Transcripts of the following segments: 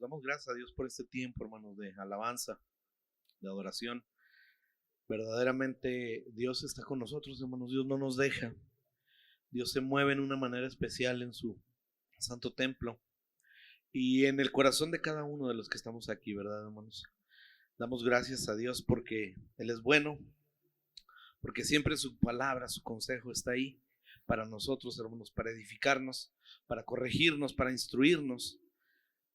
Damos gracias a Dios por este tiempo, hermanos, de alabanza, de adoración. Verdaderamente Dios está con nosotros, hermanos. Dios no nos deja. Dios se mueve en una manera especial en su santo templo y en el corazón de cada uno de los que estamos aquí, ¿verdad, hermanos? Damos gracias a Dios porque Él es bueno, porque siempre su palabra, su consejo está ahí para nosotros, hermanos, para edificarnos, para corregirnos, para instruirnos,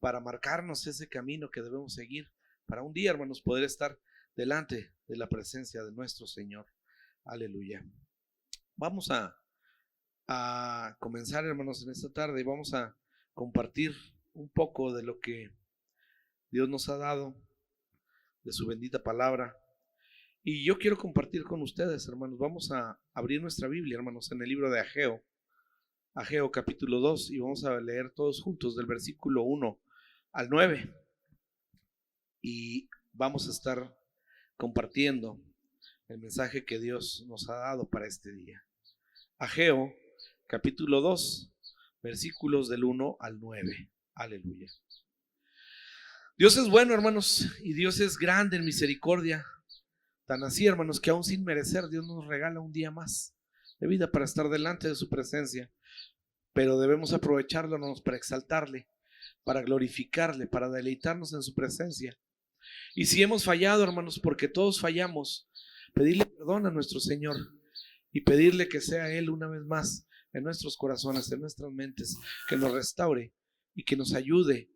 para marcarnos ese camino que debemos seguir, para un día, hermanos, poder estar delante de la presencia de nuestro Señor. Aleluya. Vamos a comenzar, hermanos, en esta tarde y vamos a compartir un poco de lo que Dios nos ha dado, de su bendita palabra. Y yo quiero compartir con ustedes, hermanos. Vamos a abrir nuestra Biblia, hermanos, en el libro de Ageo, Ageo capítulo 2, y vamos a leer todos juntos del versículo 1 al 9. Y vamos a estar compartiendo el mensaje que Dios nos ha dado para este día. Ageo capítulo 2, versículos del 1 al 9. Aleluya. Dios es bueno, hermanos, y Dios es grande en misericordia. Tan así, hermanos, que aún sin merecer, Dios nos regala un día más de vida para estar delante de su presencia. Pero debemos aprovecharlo, hermanos, para exaltarle, para glorificarle, para deleitarnos en su presencia. Y si hemos fallado, hermanos, porque todos fallamos, pedirle perdón a nuestro Señor y pedirle que sea Él una vez más en nuestros corazones, en nuestras mentes, que nos restaure y que nos ayude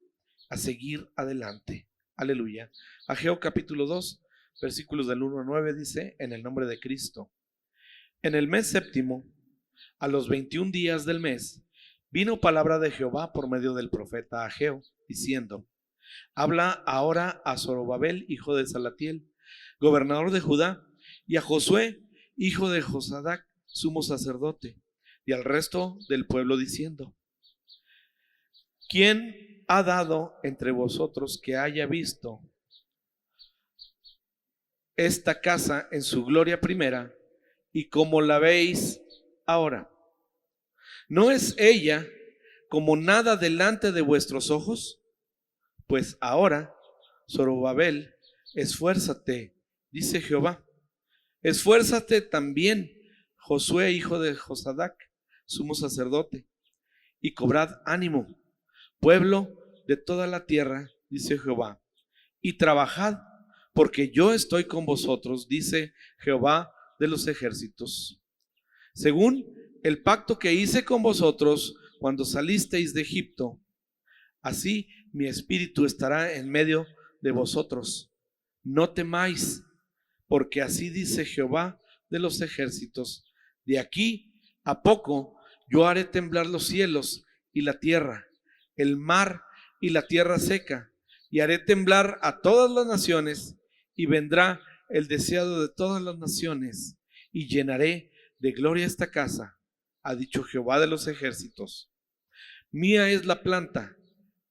a seguir adelante. Aleluya. Ageo capítulo 2, versículos del 1 al 9 dice: en el nombre de Cristo. En el mes séptimo, a los 21 días del mes, vino palabra de Jehová por medio del profeta Ageo, diciendo: habla ahora a Zorobabel, hijo de Salatiel, gobernador de Judá, y a Josué, hijo de Josadac, sumo sacerdote, y al resto del pueblo, diciendo: ¿quién ha dado entre vosotros que haya visto esta casa en su gloria primera y como la veis ahora? ¿No es ella como nada delante de vuestros ojos? Pues ahora, Zorobabel, esfuérzate, dice Jehová. Esfuérzate también, Josué, hijo de Josadac, sumo sacerdote, y cobrad ánimo, pueblo de toda la tierra, dice Jehová, y trabajad, porque yo estoy con vosotros, dice Jehová de los ejércitos. Según el pacto que hice con vosotros cuando salisteis de Egipto, así mi espíritu estará en medio de vosotros. No temáis, porque así dice Jehová de los ejércitos: de aquí a poco yo haré temblar los cielos y la tierra, el mar y la tierra seca, y haré temblar a todas las naciones, y vendrá el deseado de todas las naciones, y llenaré de gloria esta casa, ha dicho Jehová de los ejércitos. Mía es la planta,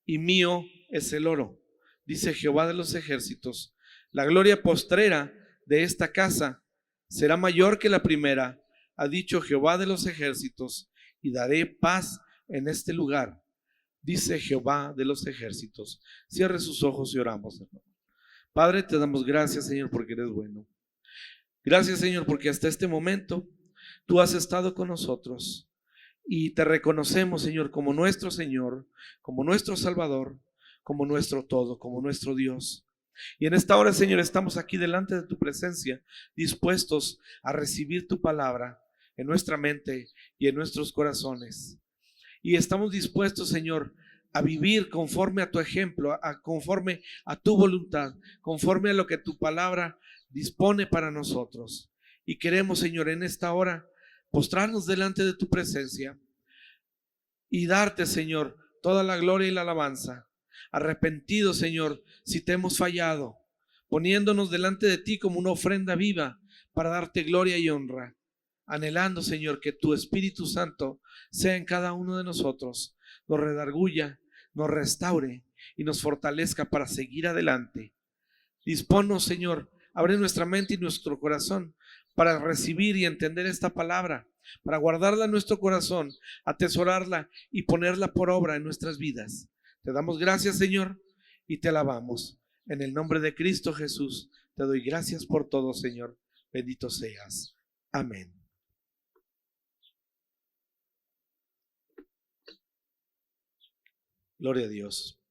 y mío es el oro, dice Jehová de los ejércitos. La gloria postrera de esta casa será mayor que la primera, ha dicho Jehová de los ejércitos, y daré paz en este lugar, dice Jehová de los ejércitos. Cierre sus ojos y oramos, hermano. Padre, te damos gracias, Señor, porque eres bueno. Gracias, Señor, porque hasta este momento tú has estado con nosotros y te reconocemos, Señor, como nuestro Señor, como nuestro Salvador, como nuestro todo, como nuestro Dios. Y en esta hora, Señor, estamos aquí delante de tu presencia, dispuestos a recibir tu palabra en nuestra mente y en nuestros corazones. Y estamos dispuestos, Señor, a vivir conforme a tu ejemplo, conforme a tu voluntad, conforme a lo que tu palabra dispone para nosotros. Y queremos, Señor, en esta hora postrarnos delante de tu presencia y darte, Señor, toda la gloria y la alabanza. Arrepentidos, Señor, si te hemos fallado, poniéndonos delante de ti como una ofrenda viva para darte gloria y honra, anhelando, Señor, que tu Espíritu Santo sea en cada uno de nosotros, nos redarguya, nos restaure y nos fortalezca para seguir adelante. Disponnos, Señor, abre nuestra mente y nuestro corazón para recibir y entender esta palabra, para guardarla en nuestro corazón, atesorarla y ponerla por obra en nuestras vidas. Te damos gracias, Señor, y te alabamos. En el nombre de Cristo Jesús, te doy gracias por todo, Señor. Bendito seas. Amén. Gloria a Dios.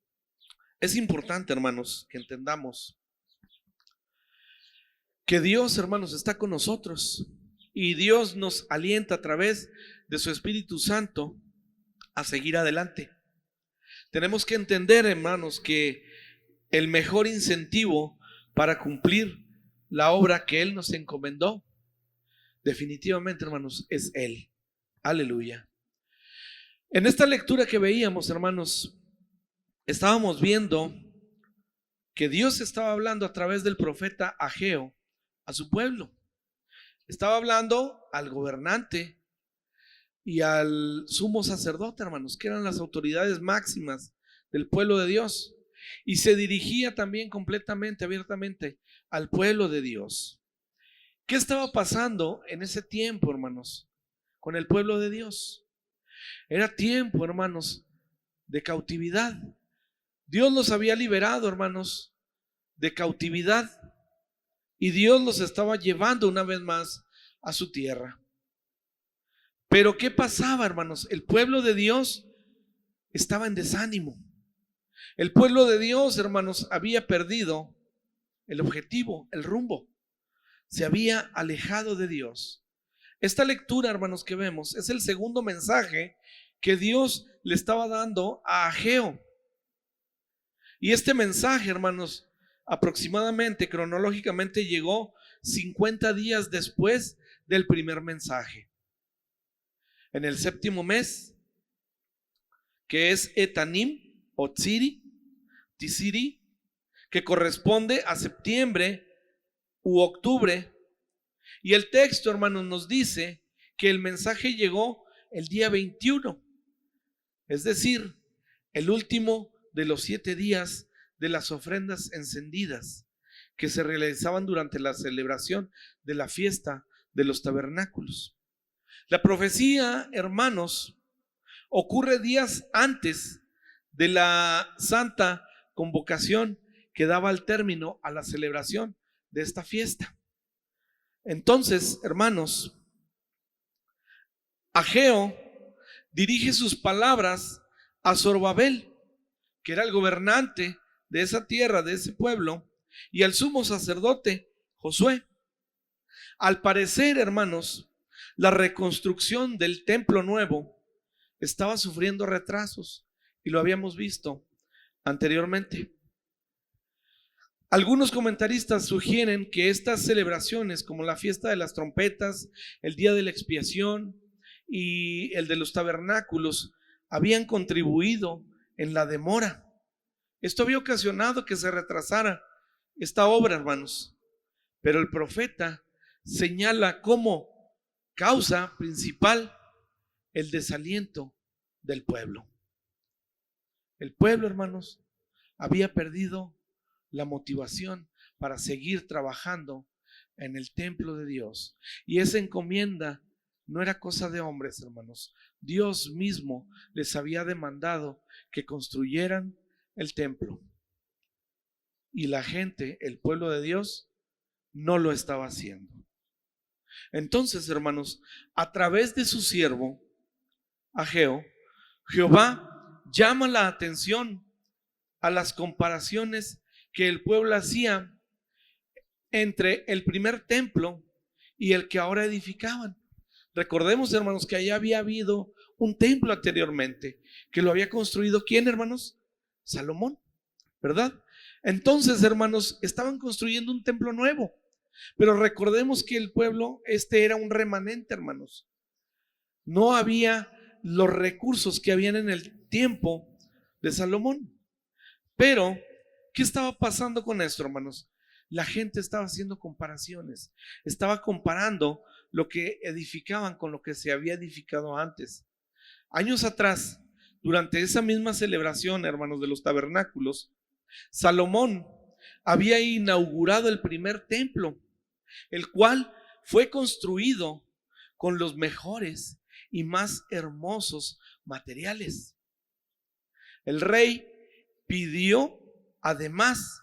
Es importante, hermanos, que entendamos que Dios, hermanos, está con nosotros y Dios nos alienta a través de su Espíritu Santo a seguir adelante. Tenemos que entender, hermanos, que el mejor incentivo para cumplir la obra que Él nos encomendó, definitivamente, hermanos, es Él. Aleluya. En esta lectura que veíamos, hermanos, estábamos viendo que Dios estaba hablando a través del profeta Ageo a su pueblo. Estaba hablando al gobernante y al sumo sacerdote, hermanos, que eran las autoridades máximas del pueblo de Dios. Y se dirigía también completamente, abiertamente al pueblo de Dios. ¿Qué estaba pasando en ese tiempo, hermanos, con el pueblo de Dios? Era tiempo, hermanos, de cautividad. Dios los había liberado, hermanos, de cautividad. Y Dios los estaba llevando una vez más a su tierra. Pero ¿qué pasaba, hermanos? El pueblo de Dios estaba en desánimo. El pueblo de Dios, hermanos, había perdido el objetivo, el rumbo. Se había alejado de Dios. Esta lectura, hermanos, que vemos es el segundo mensaje que Dios le estaba dando a Ageo. Y este mensaje, hermanos, aproximadamente, cronológicamente, llegó 50 días después del primer mensaje. En el séptimo mes, que es Etanim o Tisri, que corresponde a septiembre u octubre. Y el texto, hermanos, nos dice que el mensaje llegó el día 21, es decir, el último de los 7 días de las ofrendas encendidas que se realizaban durante la celebración de la fiesta de los tabernáculos. La profecía, hermanos, ocurre días antes de la santa convocación que daba el término a la celebración de esta fiesta. Entonces, hermanos, Ageo dirige sus palabras a Zorobabel, que era el gobernante de esa tierra, de ese pueblo, y al sumo sacerdote Josué. Al parecer, hermanos, la reconstrucción del templo nuevo estaba sufriendo retrasos, y lo habíamos visto anteriormente. Algunos comentaristas sugieren que estas celebraciones, como la fiesta de las trompetas, el día de la expiación y el de los tabernáculos, habían contribuido en la demora. Esto había ocasionado que se retrasara esta obra, hermanos. Pero el profeta señala como causa principal el desaliento del pueblo. El pueblo, hermanos, había perdido la motivación para seguir trabajando en el templo de Dios. Y esa encomienda no era cosa de hombres, hermanos. Dios mismo les había demandado que construyeran el templo. Y la gente, el pueblo de Dios, no lo estaba haciendo. Entonces, hermanos, a través de su siervo Ageo, Jehová llama la atención a las comparaciones que el pueblo hacía entre el primer templo y el que ahora edificaban. Recordemos, hermanos, que allá había habido un templo anteriormente, que lo había construido ¿quién, hermanos? Salomón, ¿verdad? Entonces, hermanos, estaban construyendo un templo nuevo, pero recordemos que el pueblo, era un remanente, hermanos. No había los recursos que habían en el tiempo de Salomón. Pero, ¿qué estaba pasando con esto, hermanos? La gente estaba haciendo comparaciones, estaba comparando lo que edificaban con lo que se había edificado antes. Años atrás, durante esa misma celebración, hermanos, de los tabernáculos, Salomón había inaugurado el primer templo, el cual fue construido con los mejores y más hermosos materiales. El rey pidió Además,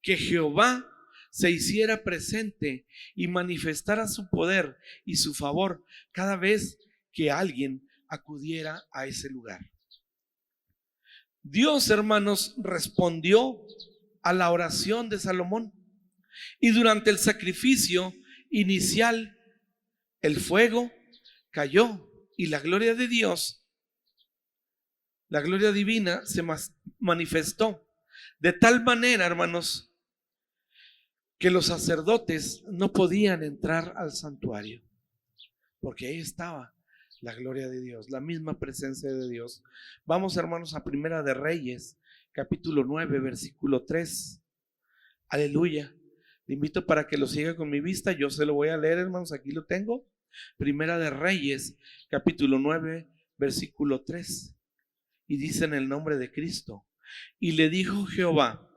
que Jehová se hiciera presente y manifestara su poder y su favor cada vez que alguien acudiera a ese lugar. Dios, hermanos, respondió a la oración de Salomón, y durante el sacrificio inicial el fuego cayó y la gloria de Dios, la gloria divina, se manifestó de tal manera, hermanos, que los sacerdotes no podían entrar al santuario, porque ahí estaba la gloria de Dios, la misma presencia de Dios. Vamos, hermanos, a Primera de Reyes, capítulo 9, versículo 3. Aleluya. Le invito para que lo siga con mi vista. Yo se lo voy a leer, hermanos, aquí lo tengo. Primera de Reyes, capítulo 9, versículo 3. Y dice: en el nombre de Cristo. Y le dijo Jehová: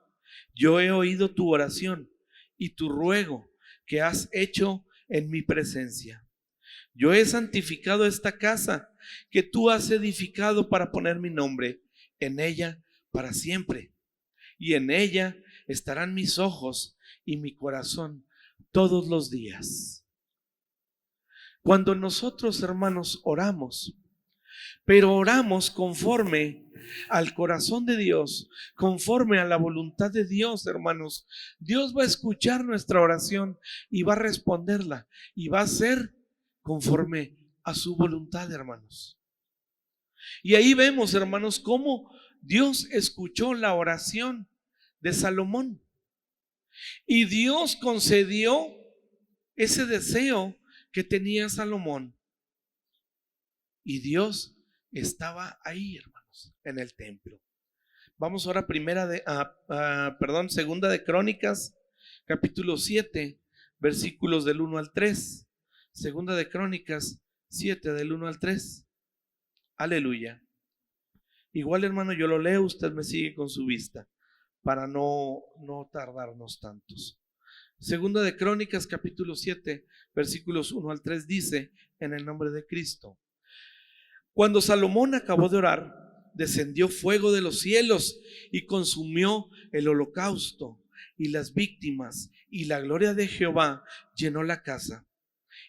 yo he oído tu oración y tu ruego que has hecho en mi presencia. Yo he santificado esta casa que tú has edificado para poner mi nombre en ella para siempre. Y en ella estarán mis ojos y mi corazón todos los días. Cuando nosotros, hermanos, oramos, pero oramos conforme al corazón de Dios, conforme a la voluntad de Dios, hermanos, Dios va a escuchar nuestra oración y va a responderla, y va a ser conforme a su voluntad, hermanos. Y ahí vemos, hermanos, cómo Dios escuchó la oración de Salomón, y Dios concedió ese deseo que tenía Salomón, y Dios estaba ahí, hermanos, en el templo. Vamos ahora segunda de Crónicas, capítulo 7, versículos del 1 al 3. Segunda de Crónicas 7, del 1 al 3. Aleluya. Igual, hermano, yo lo leo, usted me sigue con su vista para no tardarnos tantos. Segunda de Crónicas, capítulo 7, versículos 1 al 3 dice: en el nombre de Cristo. Cuando Salomón acabó de orar, descendió fuego de los cielos y consumió el holocausto y las víctimas, y la gloria de Jehová llenó la casa.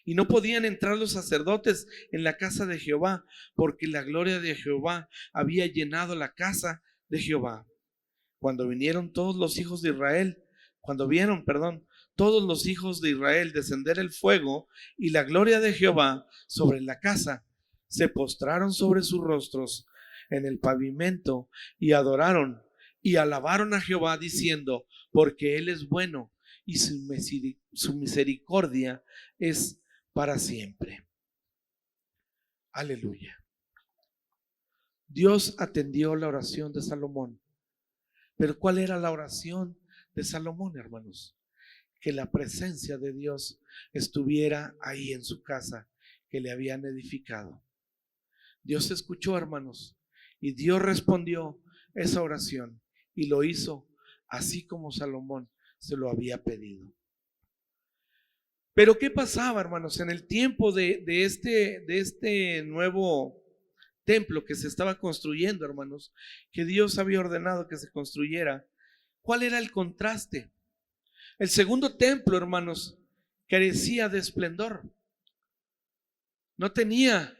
Y no podían entrar los sacerdotes en la casa de Jehová, porque la gloria de Jehová había llenado la casa de Jehová. Cuando vieron todos los hijos de Israel descender el fuego y la gloria de Jehová sobre la casa, se postraron sobre sus rostros en el pavimento y adoraron y alabaron a Jehová diciendo: porque Él es bueno y su misericordia es para siempre. Aleluya. Dios atendió la oración de Salomón. Pero ¿cuál era la oración de Salomón, hermanos? Que la presencia de Dios estuviera ahí en su casa que le habían edificado. Dios escuchó, hermanos, y Dios respondió esa oración, y lo hizo así como Salomón se lo había pedido. Pero ¿qué pasaba, hermanos, en el tiempo de este nuevo templo que se estaba construyendo, hermanos, que Dios había ordenado que se construyera? ¿Cuál era el contraste? El segundo templo, hermanos, carecía de esplendor. No tenía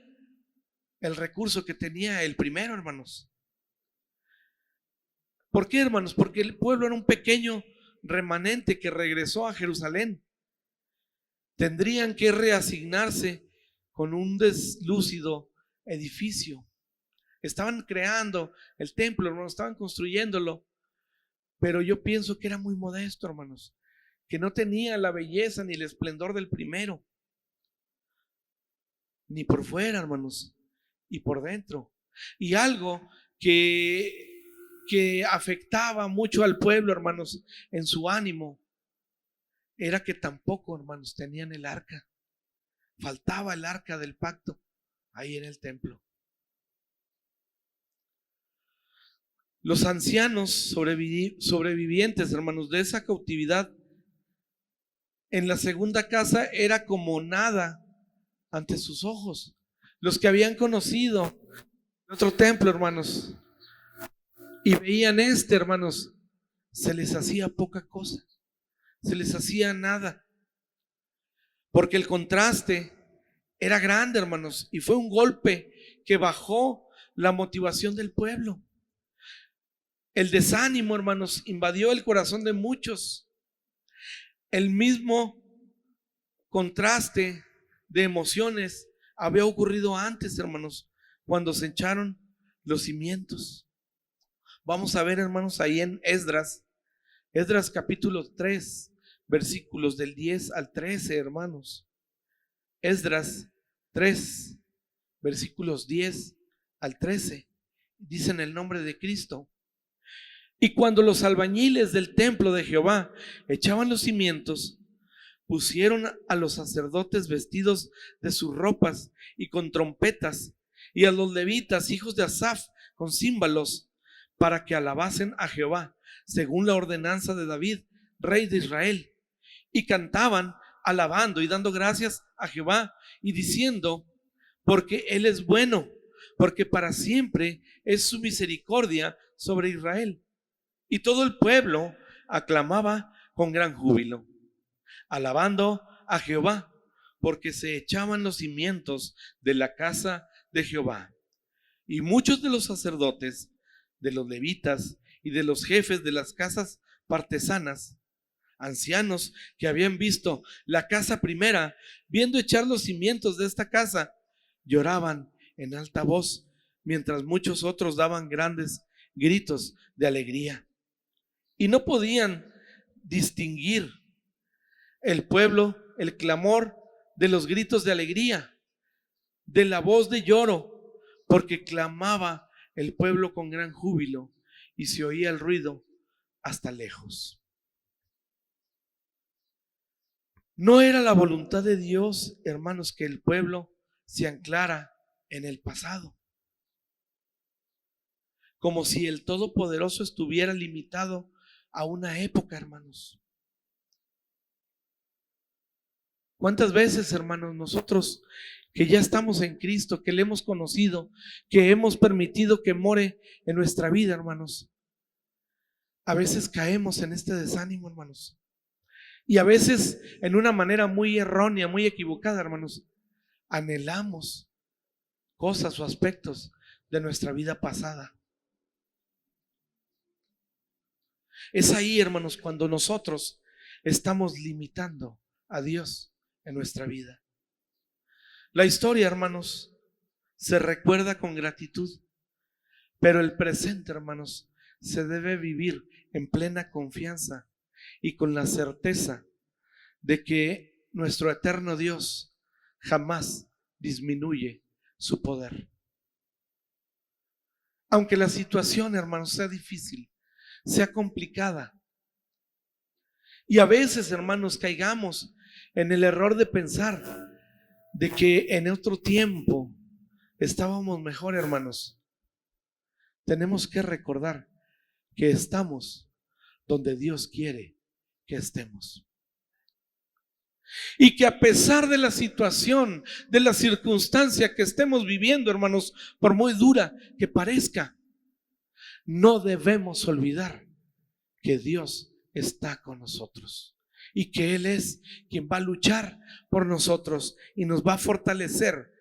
el recurso que tenía el primero, hermanos. ¿Por qué, hermanos? Porque el pueblo era un pequeño remanente que regresó a Jerusalén. Tendrían que reasignarse con un deslúcido edificio. Estaban creando el templo, hermanos, estaban construyéndolo, pero yo pienso que era muy modesto, hermanos, que no tenía la belleza ni el esplendor del primero, ni por fuera, hermanos, y por dentro. Y algo que afectaba mucho al pueblo, hermanos, en su ánimo, era que tampoco, hermanos, tenían el arca. Faltaba el arca del pacto ahí en el templo. Los ancianos sobrevivientes, hermanos, de esa cautividad en la segunda casa era como nada ante sus ojos. Los que habían conocido otro templo, hermanos, y veían hermanos, se les hacía poca cosa, se les hacía nada, porque el contraste era grande, hermanos, y fue un golpe que bajó la motivación del pueblo. El desánimo, hermanos, invadió el corazón de muchos. El mismo contraste de emociones había ocurrido antes, hermanos, cuando se echaron los cimientos. Vamos a ver, hermanos, ahí en Esdras capítulo 3, versículos del 10 al 13, hermanos. Esdras 3, versículos 10 al 13, dicen el nombre de Cristo. Y cuando los albañiles del templo de Jehová echaban los cimientos, pusieron a los sacerdotes vestidos de sus ropas y con trompetas, y a los levitas, hijos de Asaf, con címbalos, para que alabasen a Jehová, según la ordenanza de David, rey de Israel. Y cantaban, alabando y dando gracias a Jehová, y diciendo: porque Él es bueno, porque para siempre es su misericordia sobre Israel. Y todo el pueblo aclamaba con gran júbilo, alabando a Jehová, porque se echaban los cimientos de la casa de Jehová. Y muchos de los sacerdotes, de los levitas y de los jefes de las casas partesanas, ancianos que habían visto la casa primera, viendo echar los cimientos de esta casa, lloraban en alta voz, mientras muchos otros daban grandes gritos de alegría. Y no podían distinguir el pueblo el clamor de los gritos de alegría, de la voz de lloro, porque clamaba el pueblo con gran júbilo y se oía el ruido hasta lejos. No era la voluntad de Dios, hermanos, que el pueblo se anclara en el pasado, como si el Todopoderoso estuviera limitado a una época, hermanos. ¿Cuántas veces, hermanos, nosotros que ya estamos en Cristo, que le hemos conocido, que hemos permitido que more en nuestra vida, hermanos, a veces caemos en este desánimo, hermanos? Y a veces en una manera muy errónea, muy equivocada, hermanos, anhelamos cosas o aspectos de nuestra vida pasada. Es ahí, hermanos, cuando nosotros estamos limitando a Dios en nuestra vida. La historia, hermanos, se recuerda con gratitud, pero el presente, hermanos, se debe vivir en plena confianza y con la certeza de que nuestro eterno Dios jamás disminuye su poder. Aunque la situación, hermanos, sea difícil, sea complicada, y a veces, hermanos, caigamos en el error de pensar de que en otro tiempo estábamos mejor, hermanos, tenemos que recordar que estamos donde Dios quiere que estemos. Y que a pesar de la situación, de la circunstancia que estemos viviendo, hermanos, por muy dura que parezca, no debemos olvidar que Dios está con nosotros y que Él es quien va a luchar por nosotros y nos va a fortalecer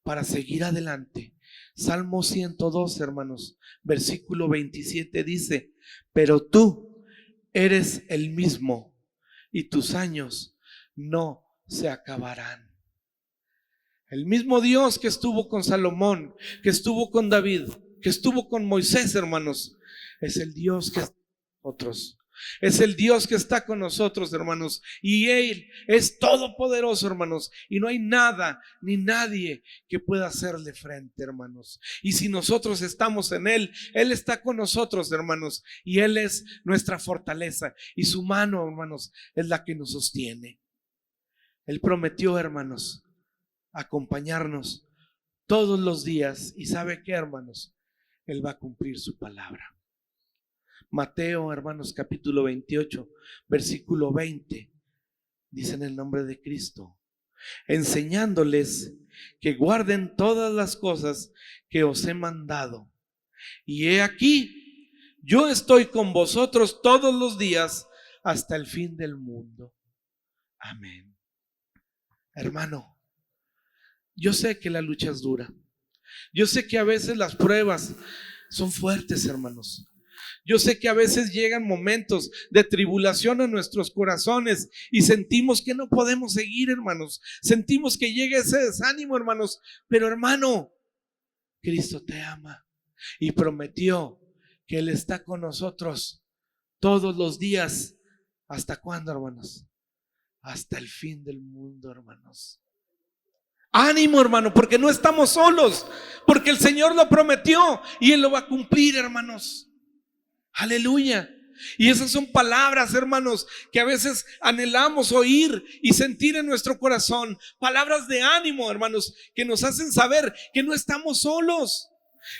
para seguir adelante. Salmo 102, hermanos, versículo 27 dice: pero tú eres el mismo y tus años no se acabarán. El mismo Dios que estuvo con Salomón, que estuvo con David, que estuvo con Moisés, hermanos, es el Dios que está con nosotros. Es el Dios que está con nosotros, hermanos, y Él es todopoderoso, hermanos, y no hay nada ni nadie que pueda hacerle frente, hermanos. Y si nosotros estamos en Él, Él está con nosotros, hermanos, y Él es nuestra fortaleza, y su mano, hermanos, es la que nos sostiene. Él prometió, hermanos, acompañarnos todos los días, y ¿sabe qué, hermanos? Él va a cumplir su palabra. Mateo, hermanos, capítulo 28, versículo 20, dice en el nombre de Cristo: enseñándoles que guarden todas las cosas que os he mandado. Y he aquí, yo estoy con vosotros todos los días hasta el fin del mundo. Amén. Hermano, yo sé que la lucha es dura. Yo sé que a veces las pruebas son fuertes, hermanos. Yo sé que a veces llegan momentos de tribulación a nuestros corazones y sentimos que no podemos seguir, hermanos. Sentimos que llega ese desánimo, hermanos. Pero, hermano, Cristo te ama y prometió que Él está con nosotros todos los días. ¿Hasta cuándo, hermanos? Hasta el fin del mundo, hermanos. Ánimo, hermano, porque no estamos solos, porque el Señor lo prometió y Él lo va a cumplir, hermanos. Aleluya. Y esas son palabras, hermanos, que a veces anhelamos oír y sentir en nuestro corazón. Palabras de ánimo, hermanos, que nos hacen saber que no estamos solos,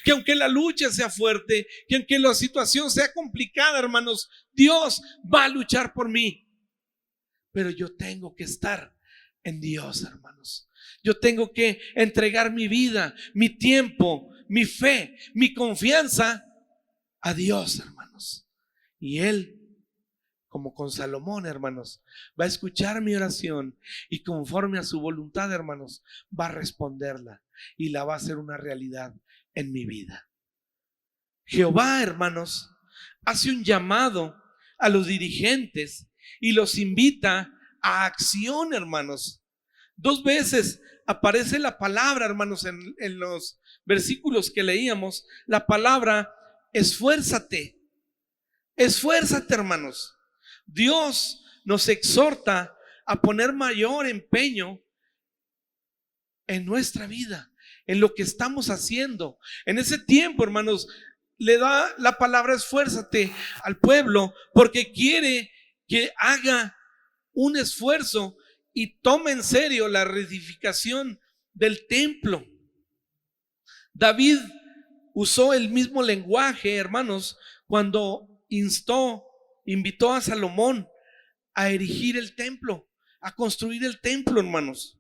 que aunque la lucha sea fuerte, que aunque la situación sea complicada, hermanos, Dios va a luchar por mí. Pero yo tengo que estar en Dios, hermanos. Yo tengo que entregar mi vida, mi tiempo, mi fe, mi confianza a Dios, hermanos. Y Él, como con Salomón, hermanos, va a escuchar mi oración y conforme a su voluntad, hermanos, va a responderla y la va a hacer una realidad en mi vida. Jehová, hermanos, hace un llamado a los dirigentes y los invita a acción, hermanos. 2 veces aparece la palabra, hermanos, en los versículos que leíamos, la palabra esfuérzate. Esfuérzate, hermanos. Dios nos exhorta a poner mayor empeño en nuestra vida, en lo que estamos haciendo. En ese tiempo, hermanos, le da la palabra esfuérzate al pueblo porque quiere que haga un esfuerzo y tome en serio la reedificación del templo. David usó el mismo lenguaje, hermanos, cuando invitó a Salomón a erigir el templo, a construir el templo, hermanos.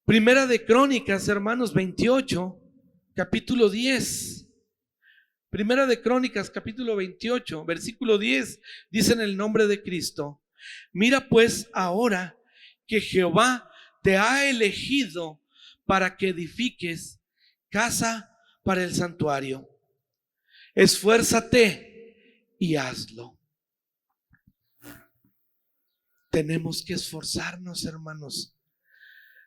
Primera de Crónicas, hermanos, 28, capítulo 10. Primera de Crónicas, capítulo 28, versículo 10, dice en el nombre de Cristo: mira pues ahora que Jehová te ha elegido para que edifiques casa para el santuario. Esfuérzate y hazlo. Tenemos que esforzarnos, hermanos.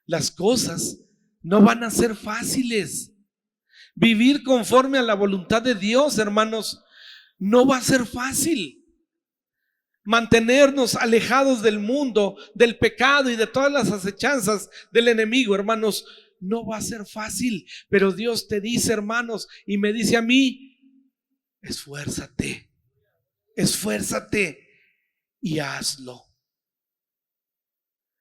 Las cosas no van a ser fáciles. Vivir conforme a la voluntad de Dios, hermanos, no va a ser fácil. Mantenernos alejados del mundo, del pecado y de todas las acechanzas del enemigo, hermanos, no va a ser fácil. Pero Dios te dice, hermanos, y me dice a mí: esfuérzate, esfuérzate y hazlo.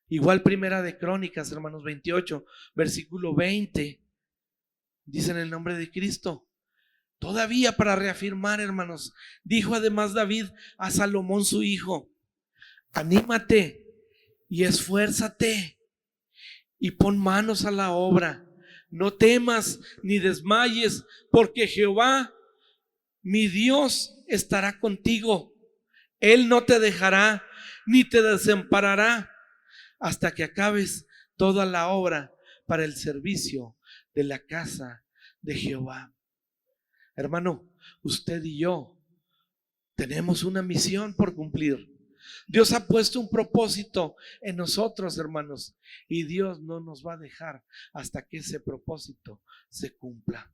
Igual Primera de Crónicas, hermanos, 28, versículo 20, dice en el nombre de Cristo. Todavía para reafirmar, hermanos, dijo además David a Salomón su hijo: anímate y esfuérzate y pon manos a la obra. No temas ni desmayes, porque Jehová, mi Dios, estará contigo. Él no te dejará ni te desamparará hasta que acabes toda la obra para el servicio de la casa de Jehová. Hermano, usted y yo tenemos una misión por cumplir. Dios ha puesto un propósito en nosotros, hermanos, y Dios no nos va a dejar hasta que ese propósito se cumpla.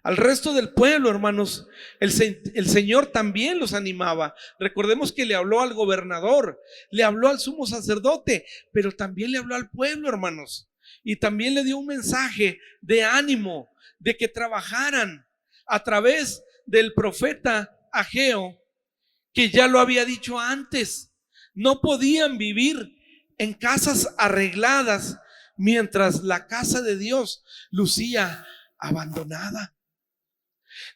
Al resto del pueblo, hermanos, el Señor también los animaba. Recordemos que le habló al gobernador, le habló al sumo sacerdote, pero también le habló al pueblo, hermanos. Y también le dio un mensaje de ánimo, de que trabajaran a través del profeta Ageo, que ya lo había dicho antes. No podían vivir en casas arregladas mientras la casa de Dios lucía abandonada.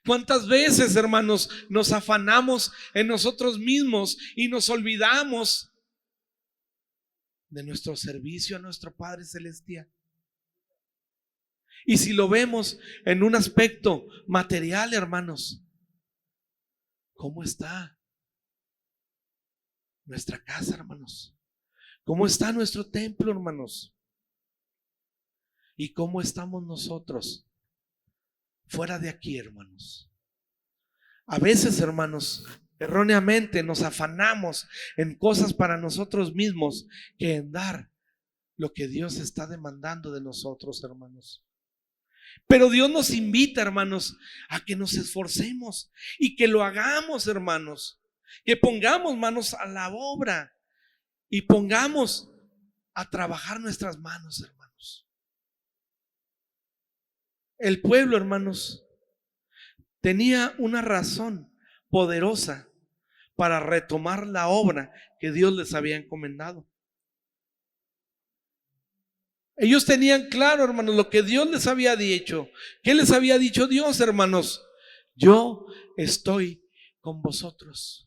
¿Cuántas veces, hermanos, nos afanamos en nosotros mismos y nos olvidamos de nuestro servicio a nuestro Padre Celestial? Y si lo vemos en un aspecto material, hermanos, ¿cómo está nuestra casa, hermanos? ¿Cómo está nuestro templo, hermanos? ¿Y cómo estamos nosotros fuera de aquí, hermanos? A veces, hermanos, erróneamente nos afanamos en cosas para nosotros mismos que en dar lo que Dios está demandando de nosotros, hermanos. Pero Dios nos invita, hermanos, a que nos esforcemos y que lo hagamos, hermanos. Que pongamos manos a la obra y pongamos a trabajar nuestras manos, hermanos. El pueblo, hermanos, tenía una razón poderosa para retomar la obra que Dios les había encomendado. Ellos tenían claro, hermanos, lo que Dios les había dicho. ¿Qué les había dicho Dios, hermanos? Yo estoy con vosotros.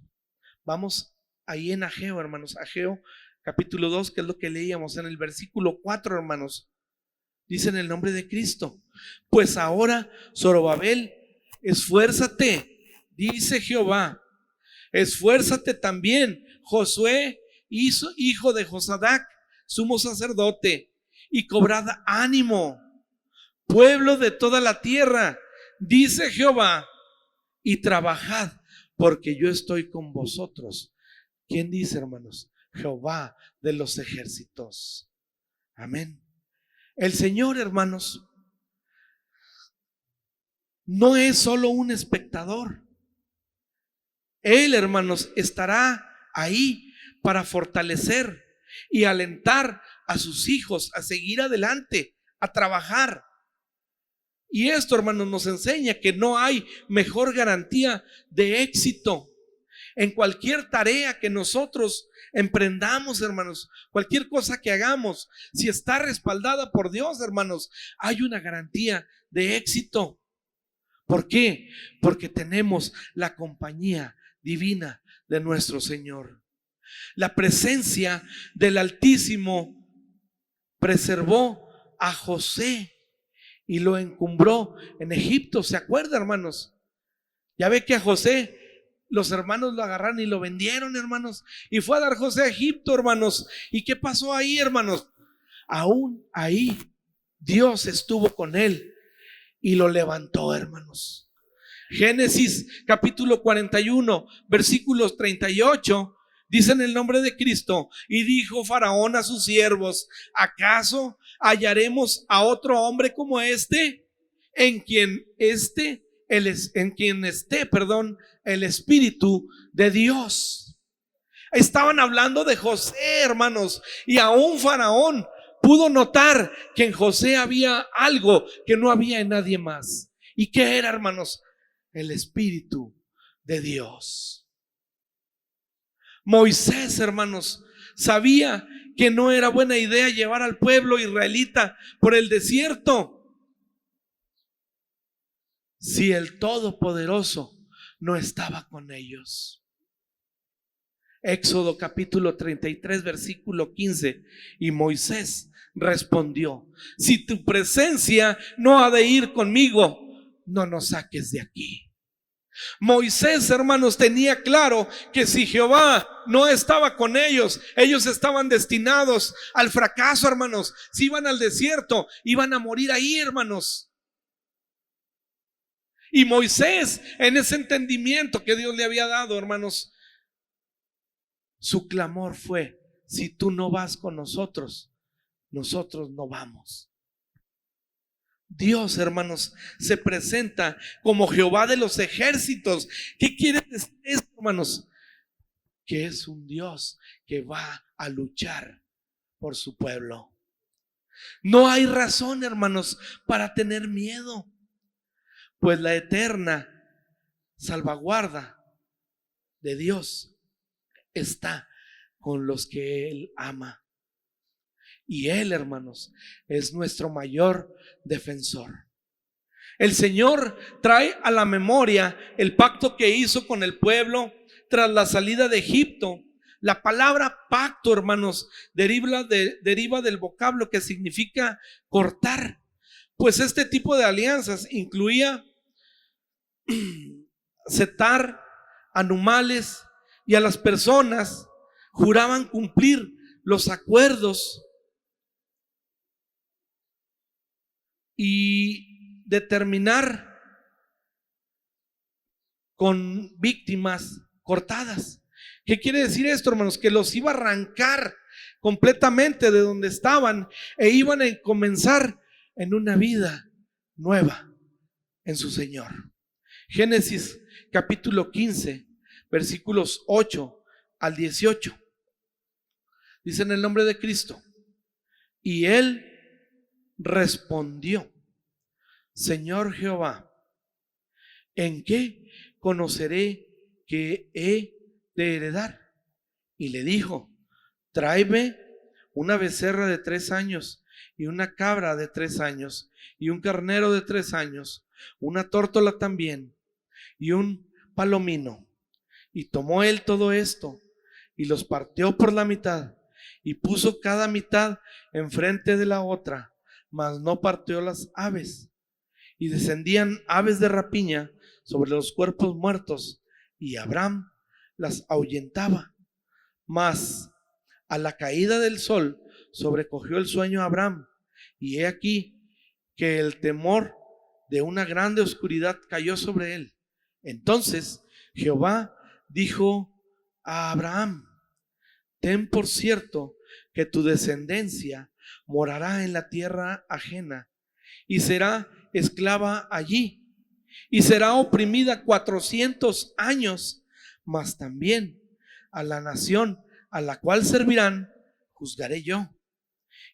Vamos ahí en Ageo, hermanos. Ageo capítulo 2, que es lo que leíamos en el versículo 4, hermanos. Dice en el nombre de Cristo: pues ahora, Zorobabel, esfuérzate, dice Jehová. Esfuérzate también, Josué, hijo de Josadac, sumo sacerdote, y cobrad ánimo, pueblo de toda la tierra, dice Jehová, y trabajad, porque yo estoy con vosotros. ¿Quién dice, hermanos? Jehová de los ejércitos. Amén. El Señor, hermanos, no es solo un espectador. Él, hermanos, estará ahí para fortalecer y alentar a sus hijos a seguir adelante, a trabajar. Y esto, hermanos, nos enseña que no hay mejor garantía de éxito en cualquier tarea que nosotros emprendamos, hermanos. Cualquier cosa que hagamos, si está respaldada por Dios, hermanos, hay una garantía de éxito. ¿Por qué? Porque tenemos la compañía divina de nuestro Señor. La presencia del Altísimo preservó a José y lo encumbró en Egipto. ¿Se acuerda, hermanos? Ya ve que a José los hermanos lo agarraron y lo vendieron, hermanos, y fue a dar José a Egipto, hermanos. ¿Y qué pasó ahí, hermanos? Aún ahí Dios estuvo con él y lo levantó, hermanos. Génesis capítulo 41, versículos 38, dice en el nombre de Cristo: y dijo Faraón a sus siervos: ¿acaso hallaremos a otro hombre como este, en quien esté el Espíritu de Dios? Estaban hablando de José, hermanos, y aún Faraón pudo notar que en José había algo que no había en nadie más. ¿Y qué era, hermanos? El Espíritu de Dios. Moisés, hermanos, sabía que no era buena idea llevar al pueblo israelita por el desierto si el Todopoderoso no estaba con ellos. Éxodo capítulo 33, versículo 15. Y Moisés respondió: si tu presencia no ha de ir conmigo, no nos saques de aquí. Moisés, hermanos, tenía claro que si Jehová no estaba con ellos, ellos estaban destinados al fracaso, hermanos. Si iban al desierto, iban a morir ahí, hermanos. Y Moisés, en ese entendimiento que Dios le había dado, hermanos, su clamor fue: si tú no vas con nosotros, nosotros no vamos. Dios, hermanos, se presenta como Jehová de los ejércitos. ¿Qué quiere decir esto, hermanos? Que es un Dios que va a luchar por su pueblo. No hay razón, hermanos, para tener miedo, pues la eterna salvaguarda de Dios está con los que Él ama. Y Él, hermanos, es nuestro mayor defensor. El Señor trae a la memoria el pacto que hizo con el pueblo tras la salida de Egipto. La palabra pacto, hermanos, deriva del vocablo que significa cortar. Pues este tipo de alianzas incluía setar animales, y a las personas juraban cumplir los acuerdos y determinar con víctimas cortadas. ¿Qué quiere decir esto, hermanos? Que los iba a arrancar completamente de donde estaban e iban a comenzar en una vida nueva en su Señor. Génesis capítulo 15, versículos 8 al 18. Dice: en el nombre de Cristo. Y él respondió: Señor Jehová, ¿en qué conoceré que he de heredar? Y le dijo: tráeme una becerra de 3 años y una cabra de 3 años y un carnero de 3 años, una tórtola también y un palomino. Y tomó él todo esto y los partió por la mitad y puso cada mitad enfrente de la otra, mas no partió las aves. Y descendían aves de rapiña sobre los cuerpos muertos, y Abraham las ahuyentaba. Mas a la caída del sol sobrecogió el sueño a Abraham, y he aquí que el temor de una grande oscuridad cayó sobre él. Entonces Jehová dijo a Abraham: ten por cierto que tu descendencia morará en la tierra ajena y será esclava allí y será oprimida 400 años, mas también a la nación a la cual servirán juzgaré yo.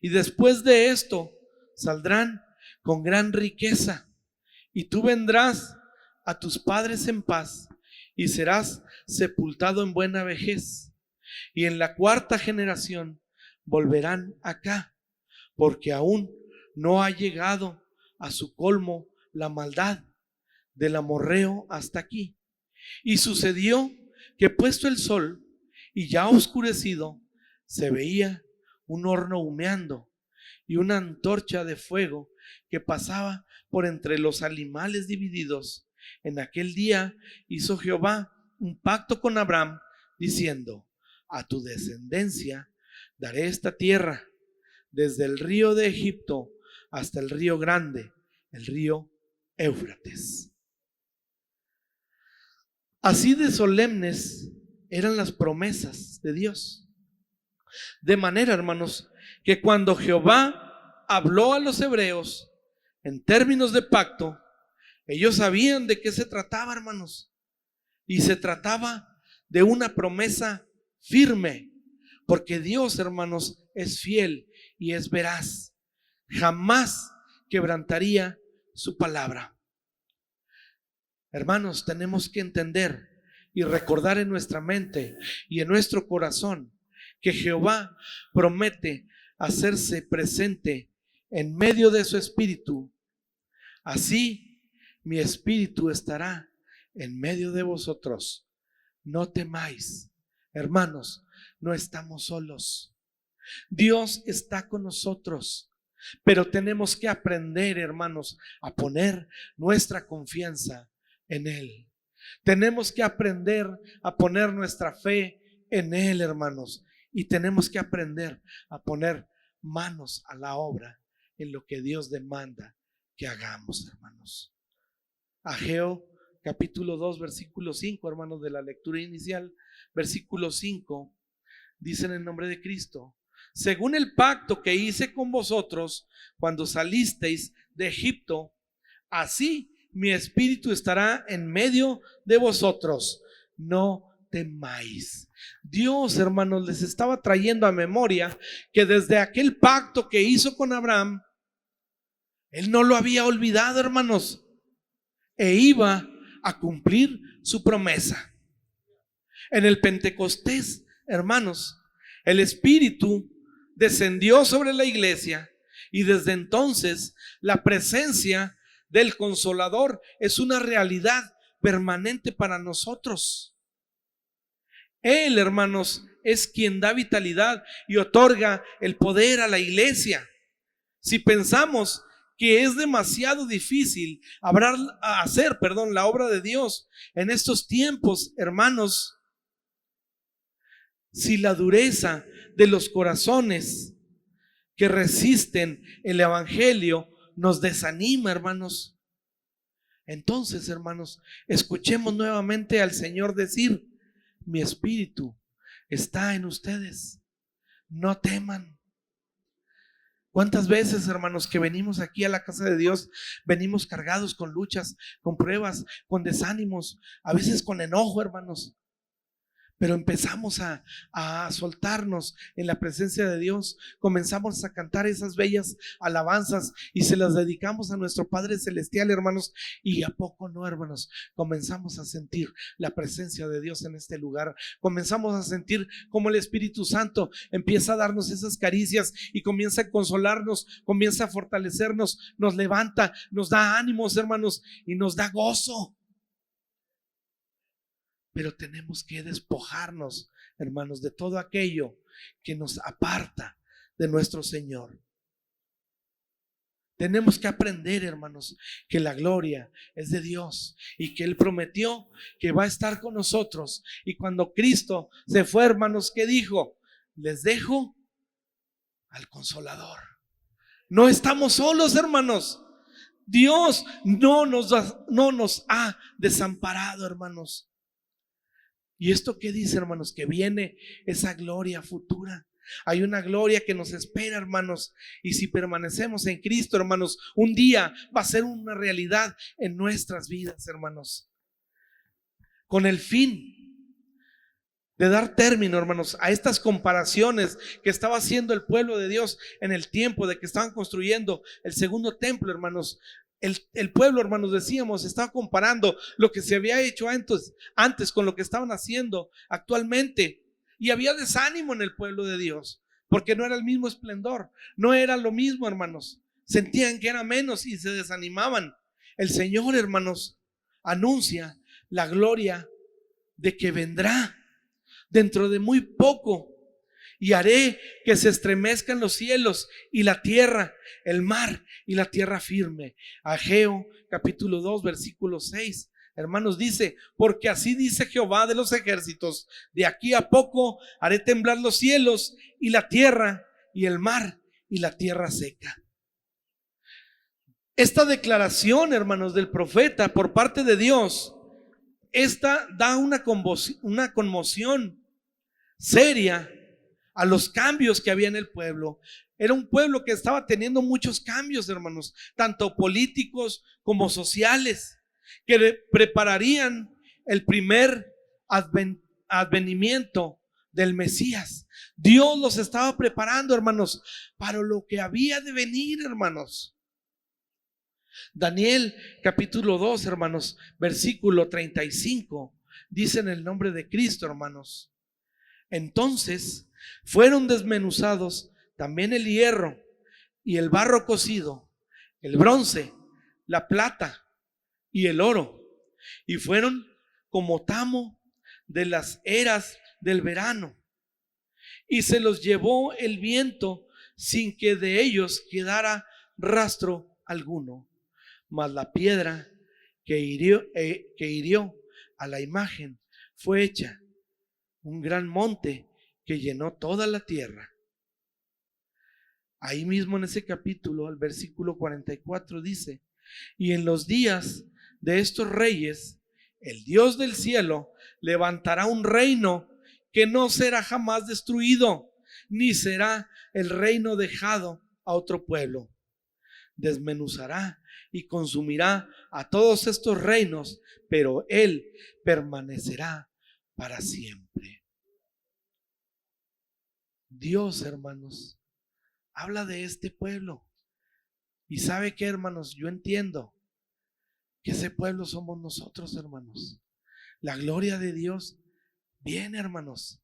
Y después de esto saldrán con gran riqueza, y tú vendrás a tus padres en paz y serás sepultado en buena vejez. Y en la 4ª generación volverán acá, porque aún no ha llegado a su colmo la maldad del amorreo hasta aquí. Y sucedió que puesto el sol y ya oscurecido, se veía un horno humeando y una antorcha de fuego que pasaba por entre los animales divididos. En aquel día hizo Jehová un pacto con Abraham, diciendo: a tu descendencia daré esta tierra, desde el río de Egipto hasta el río grande, el río Éufrates. Así de solemnes eran las promesas de Dios. De manera, hermanos, que cuando Jehová habló a los hebreos en términos de pacto, ellos sabían de qué se trataba, hermanos. Y se trataba de una promesa firme, porque Dios, hermanos, es fiel y es veraz. Jamás quebrantaría su palabra. Hermanos, tenemos que entender y recordar en nuestra mente y en nuestro corazón que Jehová promete hacerse presente en medio de su espíritu. Así mi espíritu estará en medio de vosotros. No temáis, hermanos, no estamos solos. Dios está con nosotros, pero tenemos que aprender, hermanos, a poner nuestra confianza en Él. Tenemos que aprender a poner nuestra fe en Él, hermanos, y tenemos que aprender a poner manos a la obra en lo que Dios demanda que hagamos, hermanos. Ageo capítulo 2 versículo 5, hermanos, de la lectura inicial, versículo 5, dice: en el nombre de Cristo, según el pacto que hice con vosotros cuando salisteis de Egipto, así mi espíritu estará en medio de vosotros. No temáis. Dios, hermanos, les estaba trayendo a memoria que desde aquel pacto que hizo con Abraham, Él no lo había olvidado, hermanos, e iba a cumplir su promesa. En el Pentecostés, hermanos, el Espíritu descendió sobre la iglesia y desde entonces la presencia del Consolador es una realidad permanente para nosotros. Él, hermanos, es quien da vitalidad y otorga el poder a la iglesia. Si pensamos que es demasiado difícil hacer la obra de Dios en estos tiempos, hermanos, si la dureza de los corazones que resisten el evangelio nos desanima, hermanos. Entonces, hermanos, escuchemos nuevamente al Señor decir: mi espíritu está en ustedes, no teman. ¿Cuántas veces, hermanos, que venimos aquí a la casa de Dios, venimos cargados con luchas, con pruebas, con desánimos, a veces con enojo, hermanos? Pero empezamos a soltarnos en la presencia de Dios, comenzamos a cantar esas bellas alabanzas y se las dedicamos a nuestro Padre Celestial, hermanos, y a poco no, hermanos, comenzamos a sentir la presencia de Dios en este lugar, comenzamos a sentir como el Espíritu Santo empieza a darnos esas caricias y comienza a consolarnos, comienza a fortalecernos, nos levanta, nos da ánimos, hermanos, y nos da gozo. Pero tenemos que despojarnos, hermanos, de todo aquello que nos aparta de nuestro Señor. Tenemos que aprender, hermanos, que la gloria es de Dios y que Él prometió que va a estar con nosotros. Y cuando Cristo se fue, hermanos, ¿qué dijo? Les dejo al Consolador. No estamos solos, hermanos. Dios no nos ha desamparado, hermanos. ¿Y esto qué dice, hermanos? Que viene esa gloria futura. Hay una gloria que nos espera, hermanos. Y si permanecemos en Cristo, hermanos, un día va a ser una realidad en nuestras vidas, hermanos. Con el fin de dar término, hermanos, a estas comparaciones que estaba haciendo el pueblo de Dios en el tiempo de que estaban construyendo el segundo templo, hermanos. El pueblo, hermanos, decíamos, estaba comparando lo que se había hecho antes con lo que estaban haciendo actualmente. Y había desánimo en el pueblo de Dios, porque no era el mismo esplendor, no era lo mismo, hermanos. Sentían que era menos y se desanimaban. El Señor, hermanos, anuncia la gloria de que vendrá dentro de muy poco. Y haré que se estremezcan los cielos y la tierra, el mar y la tierra firme. Ageo capítulo 2 versículo 6. Hermanos, dice: porque así dice Jehová de los ejércitos, de aquí a poco haré temblar los cielos y la tierra y el mar y la tierra seca. Esta declaración, hermanos, del profeta por parte de Dios, esta da una conmoción seria a los cambios que había en el pueblo. Era un pueblo que estaba teniendo muchos cambios, hermanos, tanto políticos como sociales, que prepararían el primer advenimiento del Mesías. Dios los estaba preparando, hermanos, para lo que había de venir, hermanos. Daniel capítulo 2, hermanos, versículo 35, dice en el nombre de Cristo, hermanos: entonces fueron desmenuzados también el hierro y el barro cocido, el bronce, la plata y el oro, y fueron como tamo de las eras del verano, y se los llevó el viento sin que de ellos quedara rastro alguno. Mas la piedra que hirió a la imagen fue hecha un gran monte que llenó toda la tierra. Ahí mismo en ese capítulo, el versículo 44 dice: y en los días de estos reyes, el Dios del cielo levantará un reino que no será jamás destruido, ni será el reino dejado a otro pueblo. Desmenuzará y consumirá a todos estos reinos, pero Él permanecerá para siempre. Dios, hermanos, habla de este pueblo. Y sabe que, hermanos, yo entiendo que ese pueblo somos nosotros, hermanos. La gloria de Dios viene, hermanos,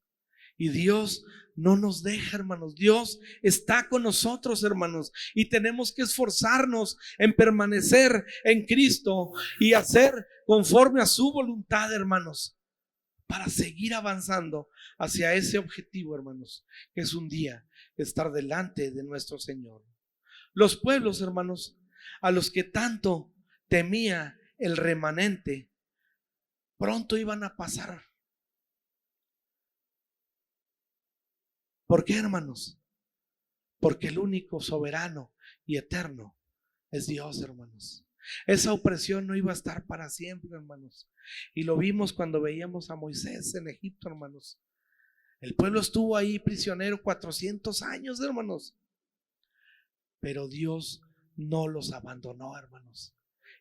y Dios no nos deja, hermanos. Dios está con nosotros, hermanos, y tenemos que esforzarnos en permanecer en Cristo y hacer conforme a su voluntad, hermanos, para seguir avanzando hacia ese objetivo, hermanos, que es un día estar delante de nuestro Señor. Los pueblos, hermanos, a los que tanto temía el remanente, pronto iban a pasar. ¿Por qué, hermanos? Porque el único soberano y eterno es Dios, hermanos. Esa opresión no iba a estar para siempre, hermanos. Y lo vimos cuando veíamos a Moisés en Egipto, hermanos. El pueblo estuvo ahí prisionero 400 años, hermanos. Pero Dios no los abandonó, hermanos,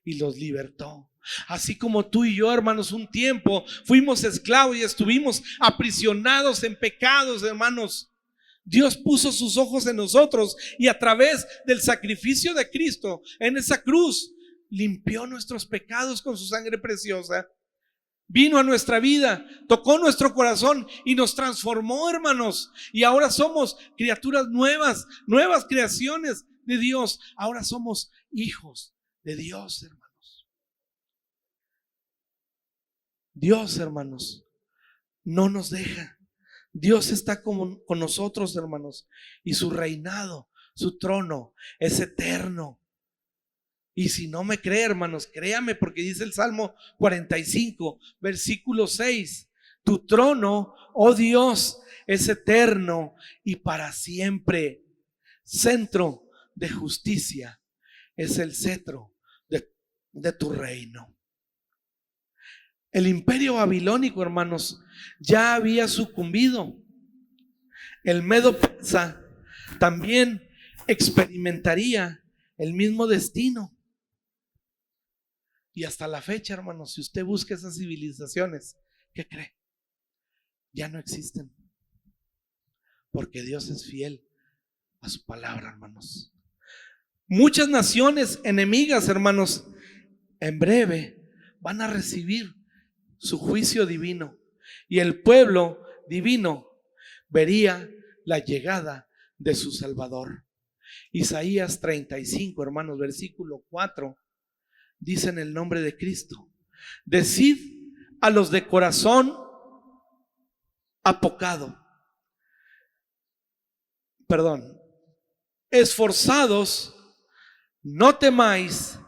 y los libertó. Así como tú y yo, hermanos, un tiempo fuimos esclavos y estuvimos aprisionados en pecados, hermanos. Dios puso sus ojos en nosotros y a través del sacrificio de Cristo en esa cruz limpió nuestros pecados con su sangre preciosa. Vino a nuestra vida, tocó nuestro corazón y nos transformó, hermanos. Y ahora somos criaturas nuevas, nuevas creaciones de Dios. Ahora somos hijos de Dios, hermanos. Dios, hermanos, no nos deja. Dios está con nosotros, hermanos, y su reinado, su trono es eterno. Y si no me cree, hermanos, créame, porque dice el Salmo 45, versículo 6: tu trono, oh Dios, es eterno y para siempre. Centro de justicia es el cetro de tu reino. El imperio babilónico, hermanos, ya había sucumbido. El Medo-Persa también experimentaría el mismo destino. Y hasta la fecha, hermanos, si usted busca esas civilizaciones, ¿qué cree? Ya no existen. Porque Dios es fiel a su palabra, hermanos. Muchas naciones enemigas, hermanos, en breve van a recibir su juicio divino, y el pueblo divino vería la llegada de su Salvador. Isaías 35, hermanos, versículo 4, dice en el nombre de Cristo: decid a los de corazón apocado, esforzados, no temáis,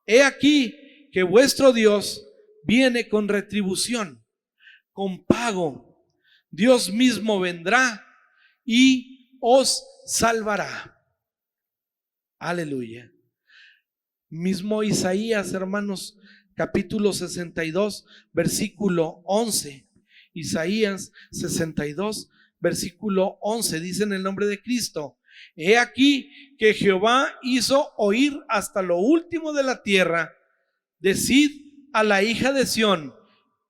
he aquí que vuestro Dios viene con retribución, con pago. Dios mismo vendrá y os salvará. Aleluya. Mismo Isaías, hermanos, capítulo 62, versículo 11. Isaías 62, versículo 11, dice en el nombre de Cristo: he aquí que Jehová hizo oír hasta lo último de la tierra. Decid a la hija de Sión: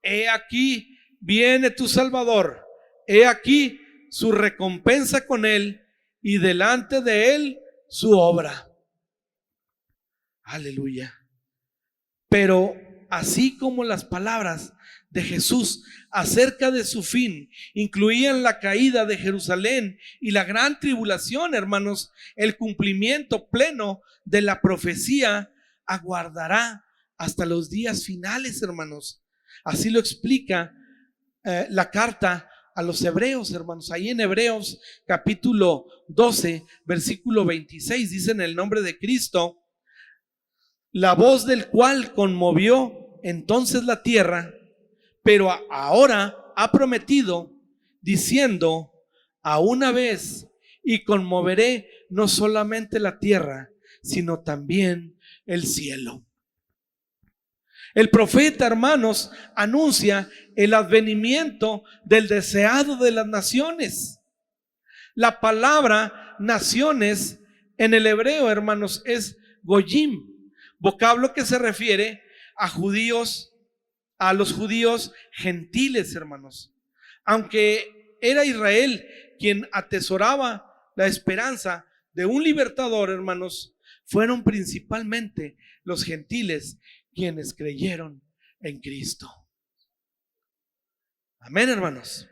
he aquí viene tu Salvador, he aquí su recompensa con él, y delante de él su obra. Aleluya. Pero así como las palabras de Jesús acerca de su fin incluían la caída de Jerusalén y la gran tribulación, hermanos, el cumplimiento pleno de la profecía aguardará hasta los días finales, hermanos. Así lo explica la carta a los hebreos, hermanos. Ahí en Hebreos capítulo 12, versículo 26, dice en el nombre de Cristo: la voz del cual conmovió entonces la tierra, pero ahora ha prometido, diciendo: a una vez y conmoveré no solamente la tierra, sino también el cielo. El profeta, hermanos, anuncia el advenimiento del deseado de las naciones. La palabra naciones en el hebreo, hermanos, es goyim, vocablo que se refiere a judíos, a los judíos gentiles, hermanos. Aunque era Israel quien atesoraba la esperanza de un libertador, hermanos, fueron principalmente los gentiles quienes creyeron en Cristo. Amén, hermanos.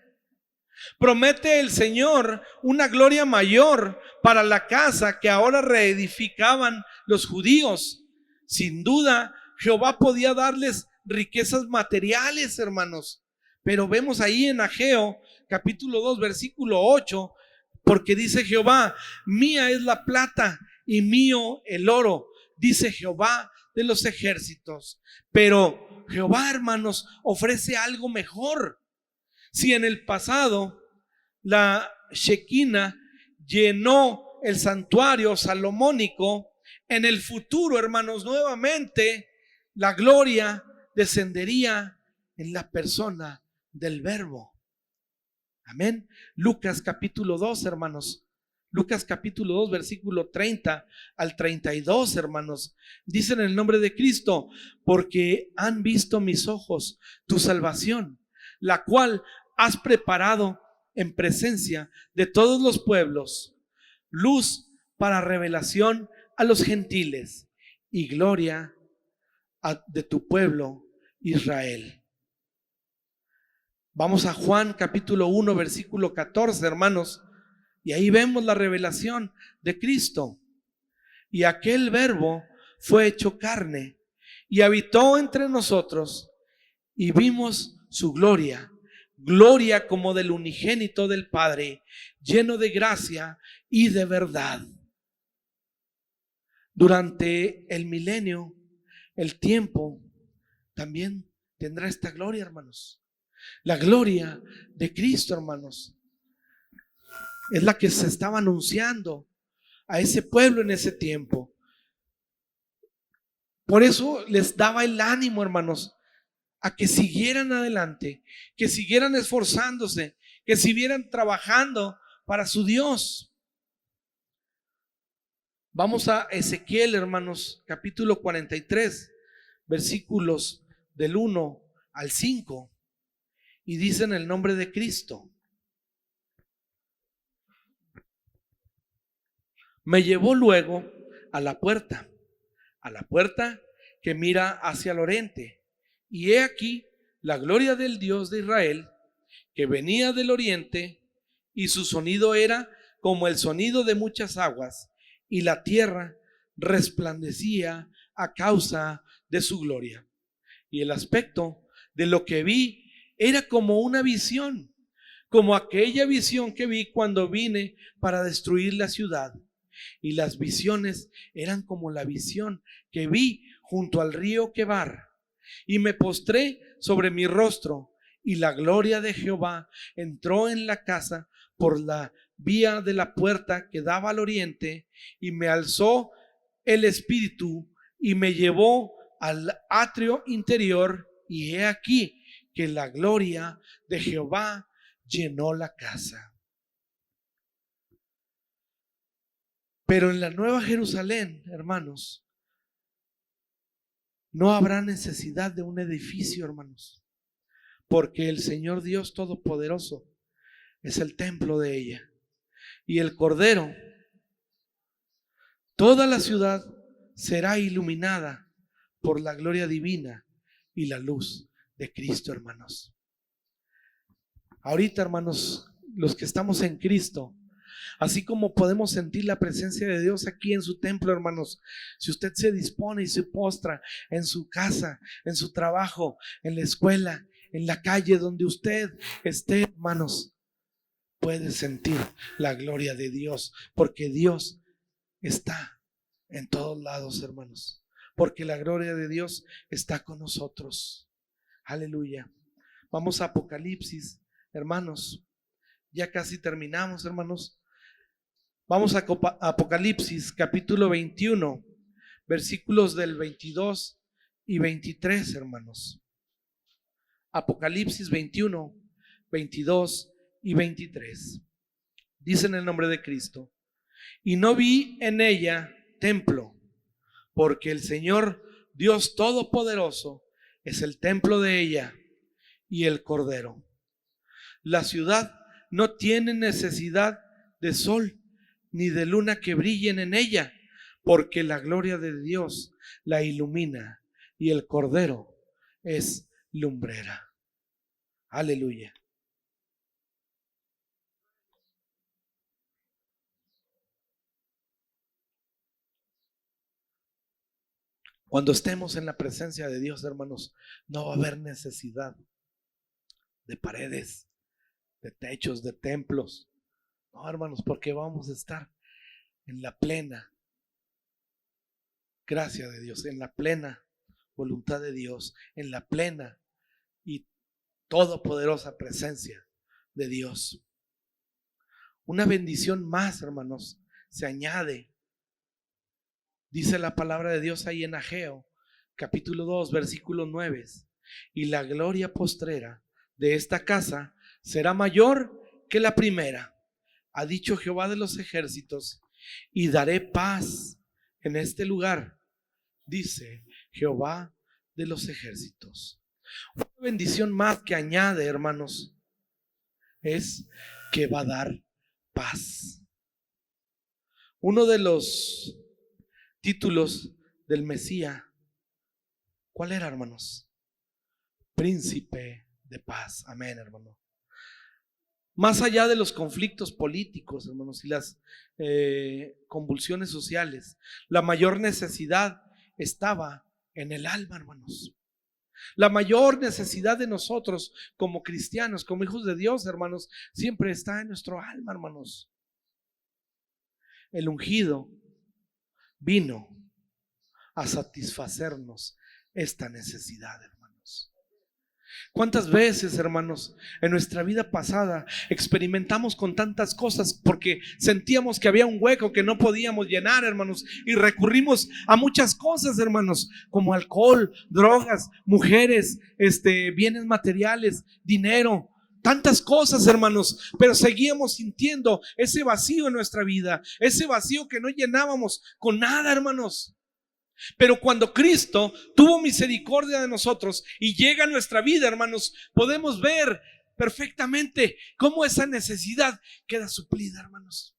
Promete el Señor una gloria mayor para la casa que ahora reedificaban los judíos. Sin duda, Jehová podía darles riquezas materiales, hermanos. Pero vemos ahí en Ageo, capítulo 2, versículo 8, porque dice Jehová: mía es la plata y mío el oro, dice Jehová de los ejércitos. Pero Jehová, hermanos, ofrece algo mejor. Si en el pasado la Shekinah llenó el santuario salomónico, en el futuro, hermanos, nuevamente la gloria descendería en la persona del Verbo. Amén. Lucas capítulo 2, hermanos. Lucas capítulo 2, versículo 30 al 32, hermanos. Dice en el nombre de Cristo: porque han visto mis ojos tu salvación, la cual has preparado en presencia de todos los pueblos, luz para revelación a los gentiles y gloria de tu pueblo Israel. Vamos a Juan capítulo 1, versículo 14, hermanos, y ahí vemos la revelación de Cristo. Y aquel Verbo fue hecho carne y habitó entre nosotros, y vimos su gloria, gloria como del unigénito del Padre, lleno de gracia y de verdad. Durante el milenio, el tiempo también tendrá esta gloria, hermanos. La gloria de Cristo, hermanos, es la que se estaba anunciando a ese pueblo en ese tiempo. Por eso les daba el ánimo, hermanos, a que siguieran adelante, que siguieran esforzándose, que siguieran trabajando para su Dios. Vamos a Ezequiel, hermanos, capítulo 43, versículos del 1 al 5. Y dice en el nombre de Cristo: me llevó luego a la puerta que mira hacia el oriente, y he aquí la gloria del Dios de Israel, que venía del oriente, y su sonido era como el sonido de muchas aguas, y la tierra resplandecía a causa de su gloria. Y el aspecto de lo que vi era como una visión, como aquella visión que vi cuando vine para destruir la ciudad. Y las visiones eran como la visión que vi junto al río Quebar. Y me postré sobre mi rostro, y la gloria de Jehová entró en la casa por la vía de la puerta que daba al oriente, y me alzó el espíritu y me llevó al atrio interior, y he aquí que la gloria de Jehová llenó la casa. Pero en la Nueva Jerusalén, hermanos, no habrá necesidad de un edificio, hermanos, porque el Señor Dios Todopoderoso es el templo de ella. Y el Cordero, toda la ciudad será iluminada por la gloria divina y la luz de Cristo, hermanos. Ahorita, hermanos, los que estamos en Cristo, así como podemos sentir la presencia de Dios aquí en su templo, hermanos, si usted se dispone y se postra en su casa, en su trabajo, en la escuela, en la calle, donde usted esté, hermanos, puede sentir la gloria de Dios, porque Dios está en todos lados, hermanos, porque la gloria de Dios está con nosotros. Aleluya. Vamos a Apocalipsis, hermanos. Ya casi terminamos, hermanos. Vamos a Apocalipsis capítulo 21, versículos del 22 y 23, hermanos. Apocalipsis 21, 22 y 23. Dice en el nombre de Cristo: y no vi en ella templo, porque el Señor Dios Todopoderoso es el templo de ella y el Cordero. La ciudad no tiene necesidad de sol ni de luna que brillen en ella, porque la gloria de Dios la ilumina y el Cordero es lumbrera. Aleluya. Cuando estemos en la presencia de Dios, hermanos, no va a haber necesidad de paredes, de techos, de templos. No, hermanos, porque vamos a estar en la plena gracia de Dios, en la plena voluntad de Dios, en la plena y todopoderosa presencia de Dios. Una bendición más, hermanos, se añade. Dice la palabra de Dios ahí en Ageo, capítulo 2, versículo 9. Y la gloria postrera de esta casa será mayor que la primera, ha dicho Jehová de los ejércitos, y daré paz en este lugar, dice Jehová de los ejércitos. Una bendición más que añade, hermanos, es que va a dar paz. Uno de los títulos del Mesías, ¿cuál era, hermanos? Príncipe de paz. Amén, hermano. Más allá de los conflictos políticos, hermanos, y las convulsiones sociales, la mayor necesidad estaba en el alma, hermanos. La mayor necesidad de nosotros como cristianos, como hijos de Dios, hermanos, siempre está en nuestro alma, hermanos. El ungido vino a satisfacernos esta necesidad, hermanos. ¿Cuántas veces, hermanos, en nuestra vida pasada experimentamos con tantas cosas porque sentíamos que había un hueco que no podíamos llenar, hermanos, y recurrimos a muchas cosas, hermanos, como alcohol, drogas, mujeres, bienes materiales, dinero, tantas cosas, hermanos, pero seguíamos sintiendo ese vacío en nuestra vida, ese vacío que no llenábamos con nada, hermanos. Pero cuando Cristo tuvo misericordia de nosotros y llega a nuestra vida, hermanos, podemos ver perfectamente cómo esa necesidad queda suplida, hermanos.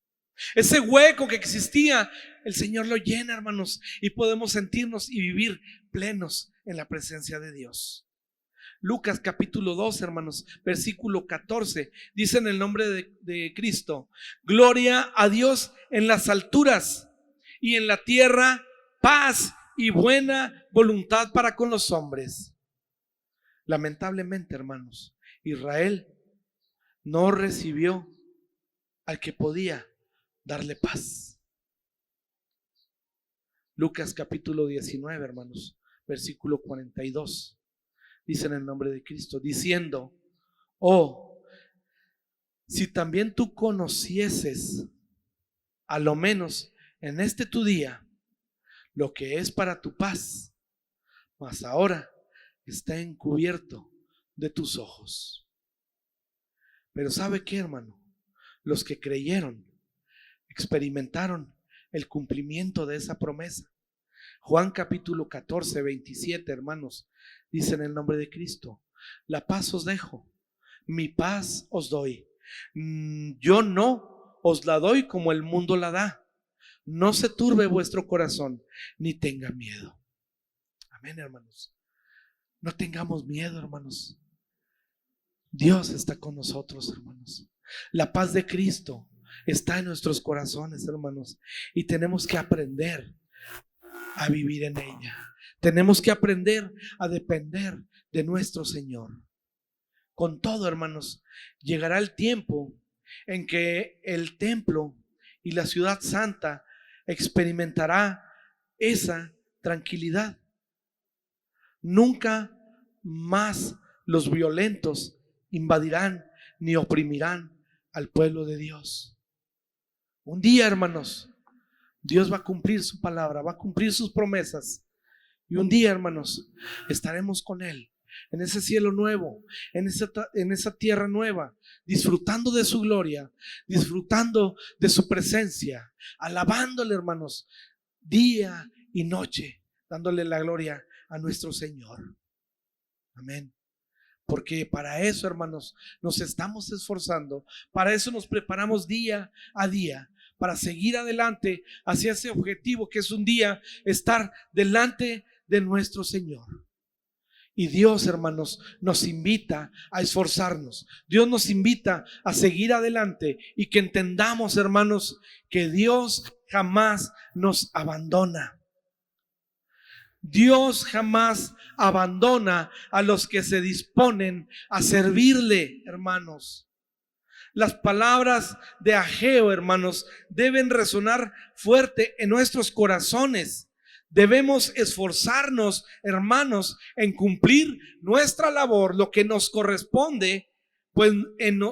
Ese hueco que existía, el Señor lo llena, hermanos, y podemos sentirnos y vivir plenos en la presencia de Dios. Lucas capítulo 2, hermanos, versículo 14, dice en el nombre de Cristo: gloria a Dios en las alturas y en la tierra paz y buena voluntad para con los hombres. Lamentablemente, hermanos, Israel no recibió al que podía darle paz. Lucas capítulo 19, hermanos, versículo 42, dice en el nombre de Cristo, diciendo: oh, si también tú conocieses, a lo menos en este tu día, lo que es para tu paz, mas ahora está encubierto de tus ojos. Pero ¿sabe qué, hermano? Los que creyeron experimentaron el cumplimiento de esa promesa. Juan capítulo 14, 27, hermanos, dice en el nombre de Cristo: la paz os dejo, mi paz os doy. Yo no os la doy como el mundo la da. No se turbe vuestro corazón, ni tenga miedo. Amén, hermanos. No tengamos miedo, hermanos. Dios está con nosotros, hermanos. La paz de Cristo está en nuestros corazones, hermanos. Y tenemos que aprender a vivir en ella. Tenemos que aprender a depender de nuestro Señor. Con todo, hermanos, llegará el tiempo en que el templo y la ciudad santa experimentará esa tranquilidad. Nunca más los violentos invadirán ni oprimirán al pueblo de Dios. Un día, hermanos, Dios va a cumplir su palabra, va a cumplir sus promesas. Y un día, hermanos, estaremos con Él en ese cielo nuevo, en esa tierra nueva, disfrutando de su gloria, disfrutando de su presencia, alabándole, hermanos, día y noche, dándole la gloria a nuestro Señor. Amén. Porque para eso, hermanos, nos estamos esforzando, para eso nos preparamos día a día, para seguir adelante hacia ese objetivo que es un día estar delante de nuestro Señor. Y Dios, hermanos, nos invita a esforzarnos. Dios nos invita a seguir adelante y que entendamos, hermanos, que Dios jamás nos abandona. Dios jamás abandona a los que se disponen a servirle, hermanos. Las palabras de Ageo, hermanos, deben resonar fuerte en nuestros corazones. Debemos esforzarnos, hermanos, en cumplir nuestra labor, lo que nos corresponde, pues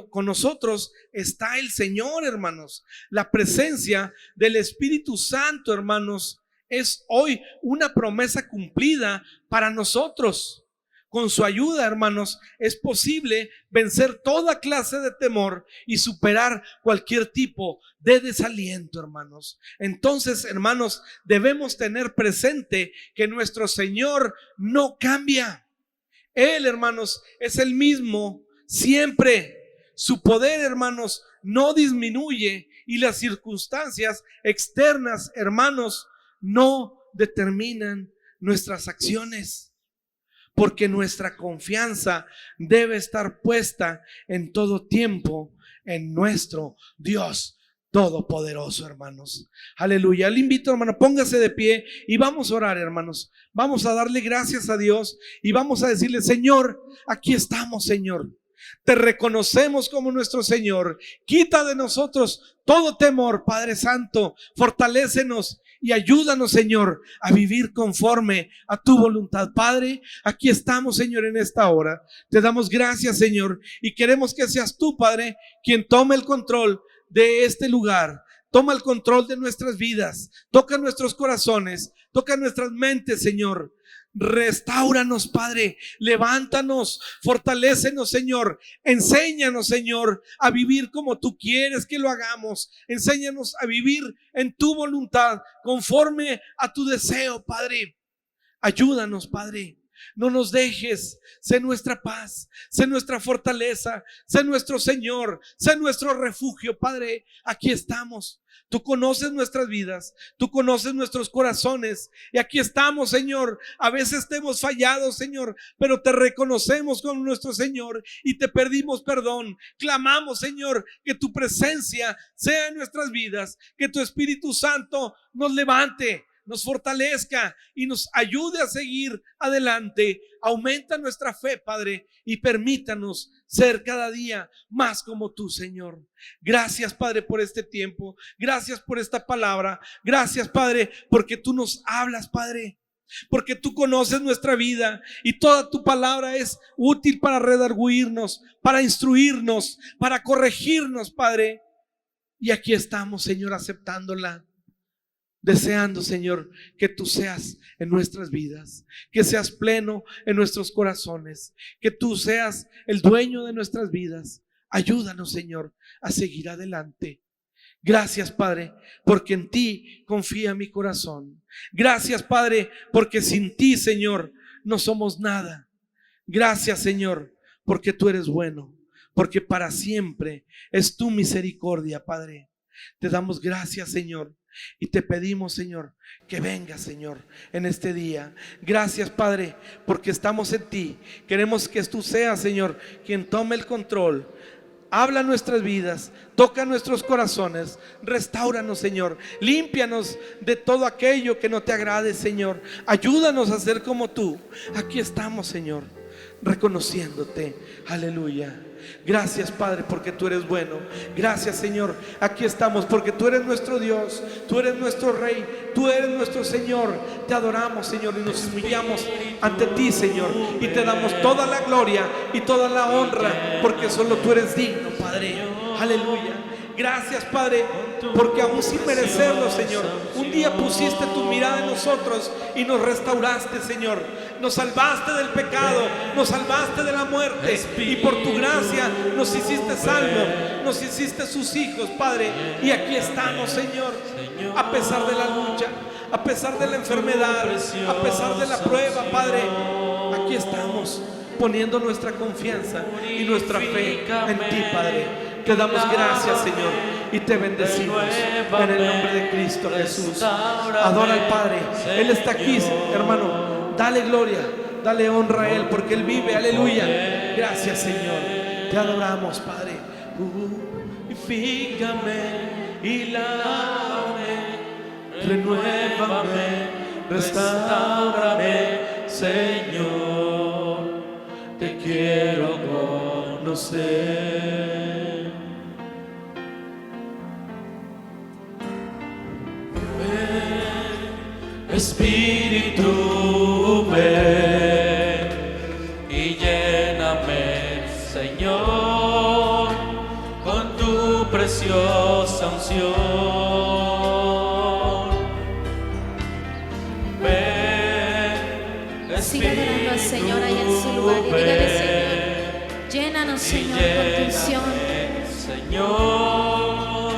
con nosotros está el Señor, hermanos. La presencia del Espíritu Santo, hermanos, es hoy una promesa cumplida para nosotros. Con su ayuda, hermanos, es posible vencer toda clase de temor y superar cualquier tipo de desaliento, hermanos. Entonces, hermanos, debemos tener presente que nuestro Señor no cambia. Él, hermanos, es el mismo siempre. Su poder, hermanos, no disminuye, y las circunstancias externas, hermanos, no determinan nuestras acciones. Porque nuestra confianza debe estar puesta en todo tiempo en nuestro Dios todopoderoso, hermanos. Aleluya. Le invito, hermano, póngase de pie y vamos a orar, hermanos. Vamos a darle gracias a Dios y vamos a decirle: Señor, aquí estamos, Señor. Te reconocemos como nuestro Señor. Quita de nosotros todo temor, Padre Santo. Fortalécenos y ayúdanos, Señor, a vivir conforme a tu voluntad. Padre, aquí estamos, Señor, en esta hora. Te damos gracias, Señor, y queremos que seas tú, Padre, quien tome el control de este lugar. Toma el control de nuestras vidas. Toca nuestros corazones. Toca nuestras mentes, Señor. Restáuranos, Padre, levántanos, fortalécenos, Señor. Enséñanos, Señor, a vivir como tú quieres que lo hagamos. Enséñanos a vivir en tu voluntad, conforme a tu deseo, Padre. Ayúdanos, Padre. No nos dejes. Sé nuestra paz, sé nuestra fortaleza, sé nuestro Señor, sé nuestro refugio, Padre. Aquí estamos. Tú conoces nuestras vidas, tú conoces nuestros corazones, y aquí estamos, Señor. A veces te hemos fallado, Señor, pero te reconocemos como nuestro Señor y te pedimos perdón. Clamamos, Señor, que tu presencia sea en nuestras vidas, que tu Espíritu Santo nos levante, nos fortalezca y nos ayude a seguir adelante. Aumenta nuestra fe, Padre, y permítanos ser cada día más como tú, Señor. Gracias, Padre, por este tiempo. Gracias por esta palabra. Gracias, Padre, porque tú nos hablas, Padre, porque tú conoces nuestra vida y toda tu palabra es útil para redarguirnos, para instruirnos, para corregirnos, Padre. Y aquí estamos, Señor, aceptándola. Deseando, Señor, que tú seas en nuestras vidas, que seas pleno en nuestros corazones, que tú seas el dueño de nuestras vidas. Ayúdanos, Señor, a seguir adelante. Gracias, Padre, porque en ti confía mi corazón. Gracias, Padre, porque sin ti, Señor, no somos nada. Gracias, Señor, porque tú eres bueno, porque para siempre es tu misericordia, Padre. Te damos gracias, Señor. Y te pedimos, Señor, que vengas, Señor, en este día. Gracias, Padre, porque estamos en ti. Queremos que tú seas, Señor, quien tome el control. Habla nuestras vidas, toca nuestros corazones, restáuranos, Señor. Límpianos de todo aquello que no te agrade, Señor. Ayúdanos a ser como tú. Aquí estamos, Señor, reconociéndote. Aleluya. Gracias, Padre, porque tú eres bueno. Gracias, Señor. Aquí estamos porque tú eres nuestro Dios, tú eres nuestro Rey, tú eres nuestro Señor. Te adoramos, Señor, y nos humillamos ante ti, Señor, y te damos toda la gloria y toda la honra, porque solo tú eres digno, Padre. Aleluya. Gracias, Padre, porque aún sin merecerlo, Señor, un día pusiste tu mirada en nosotros y nos restauraste, Señor. Nos salvaste del pecado, nos salvaste de la muerte, y por tu gracia nos hiciste salvos, nos hiciste sus hijos, Padre. Y aquí estamos, Señor, a pesar de la lucha, a pesar de la enfermedad, a pesar de la prueba, Padre. Aquí estamos poniendo nuestra confianza y nuestra fe en ti, Padre. Te damos gracias, Señor, y te bendecimos en el nombre de Cristo Jesús. Adora al Padre, Él está aquí, hermano. Dale gloria, dale honra a Él, porque Él vive. Aleluya. Gracias, Señor. Te adoramos, Padre. Purifícame y lávame, renuévame, restáurame, Señor. Te quiero conocer. Espíritu, ven y lléname, Señor, con tu preciosa unción. Ven, Siga adorando al Señor ahí en su lugar y dígale: Señor, llénanos, Señor, con tu unción. Señor,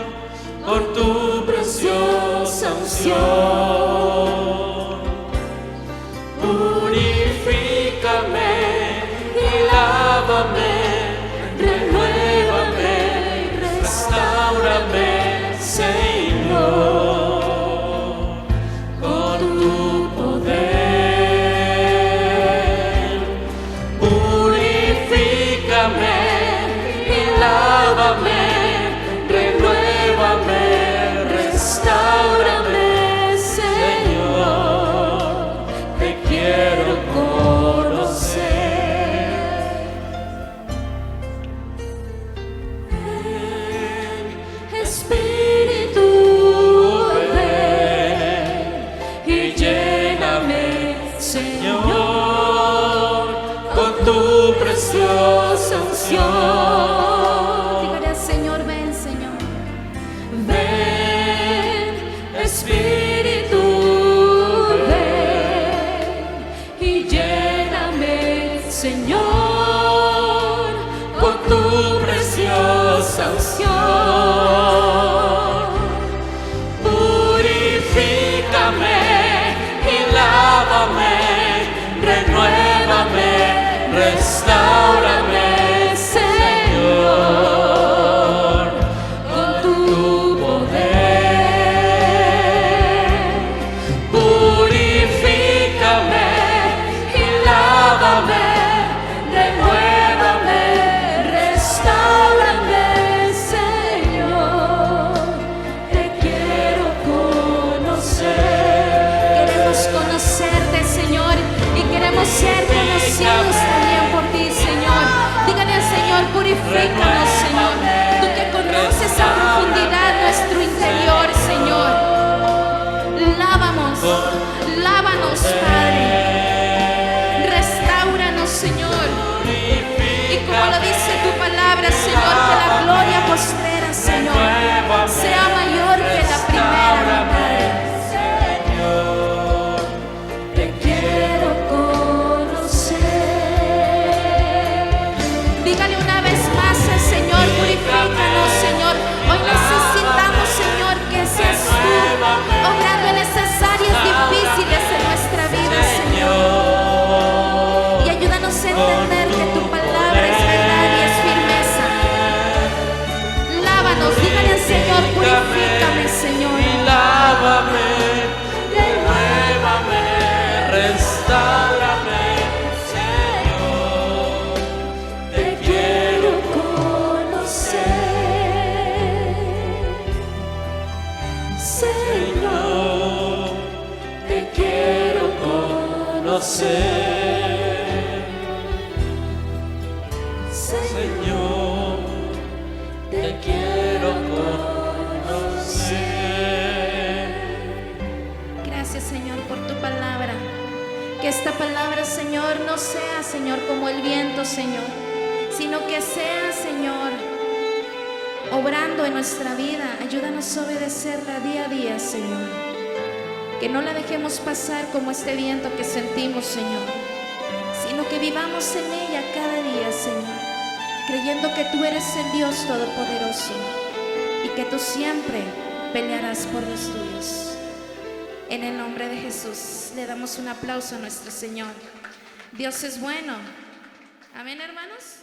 con tu preciosa unción. Purifícame y lávame, renuévame, restáurame, Señor, con tu poder. Purifícame y lávame, renuévame, restáurame, Señor, te quiero conocer. Ven, Espíritu, ven y lléname, Señor, con tu preciosa unción. Dígale al Señor: ven, Señor. Ven, Espíritu, ven y lléname, Señor, con tu preciosa unción. Purifícame y lávame, renuévame, restáurame, Señor, con tu poder. Purifícame y lávame, renuévame, restáurame, Señor, te quiero conocer. Queremos conocerte, Señor, y queremos ser conocidos también por ti, Señor. Dígale al Señor: purifícanos, Señor. Tú que conoces a profundidad nuestro interior, Señor. Lávanos, Padre. Restáuranos, Señor. Y como lo dice tu palabra, Señor, que la gloria postrera, Señor, sea mayor que la primera, Padre. Señor, te quiero conocer. Dígale una vez más al Señor: purifícanos, Señor. Hoy necesitamos, Señor, que seas tú obrando en esas áreas difíciles de nuestra vida, Señor. Y ayúdanos a entender que tu palabra es verdad y es firmeza. Lávanos, dígale al Señor: purifícame, Señor. Y lávame, renuévame, restáurame, Señor, te quiero conocer. Señor, te quiero conocer. Señor, te quiero conocer. Gracias, Señor, por tu palabra. Que esta palabra, Señor, no sea, Señor, como el viento, Señor, sino que sea, Señor, obrando en nuestra vida. Ayúdanos a obedecerla día a día, Señor. Que no la dejemos pasar como este viento que sentimos, Señor, sino que vivamos en ella cada día, Señor, creyendo que tú eres el Dios Todopoderoso y que tú siempre pelearás por los tuyos. En el nombre de Jesús le damos un aplauso a nuestro Señor. Dios es bueno. Amén, hermanos.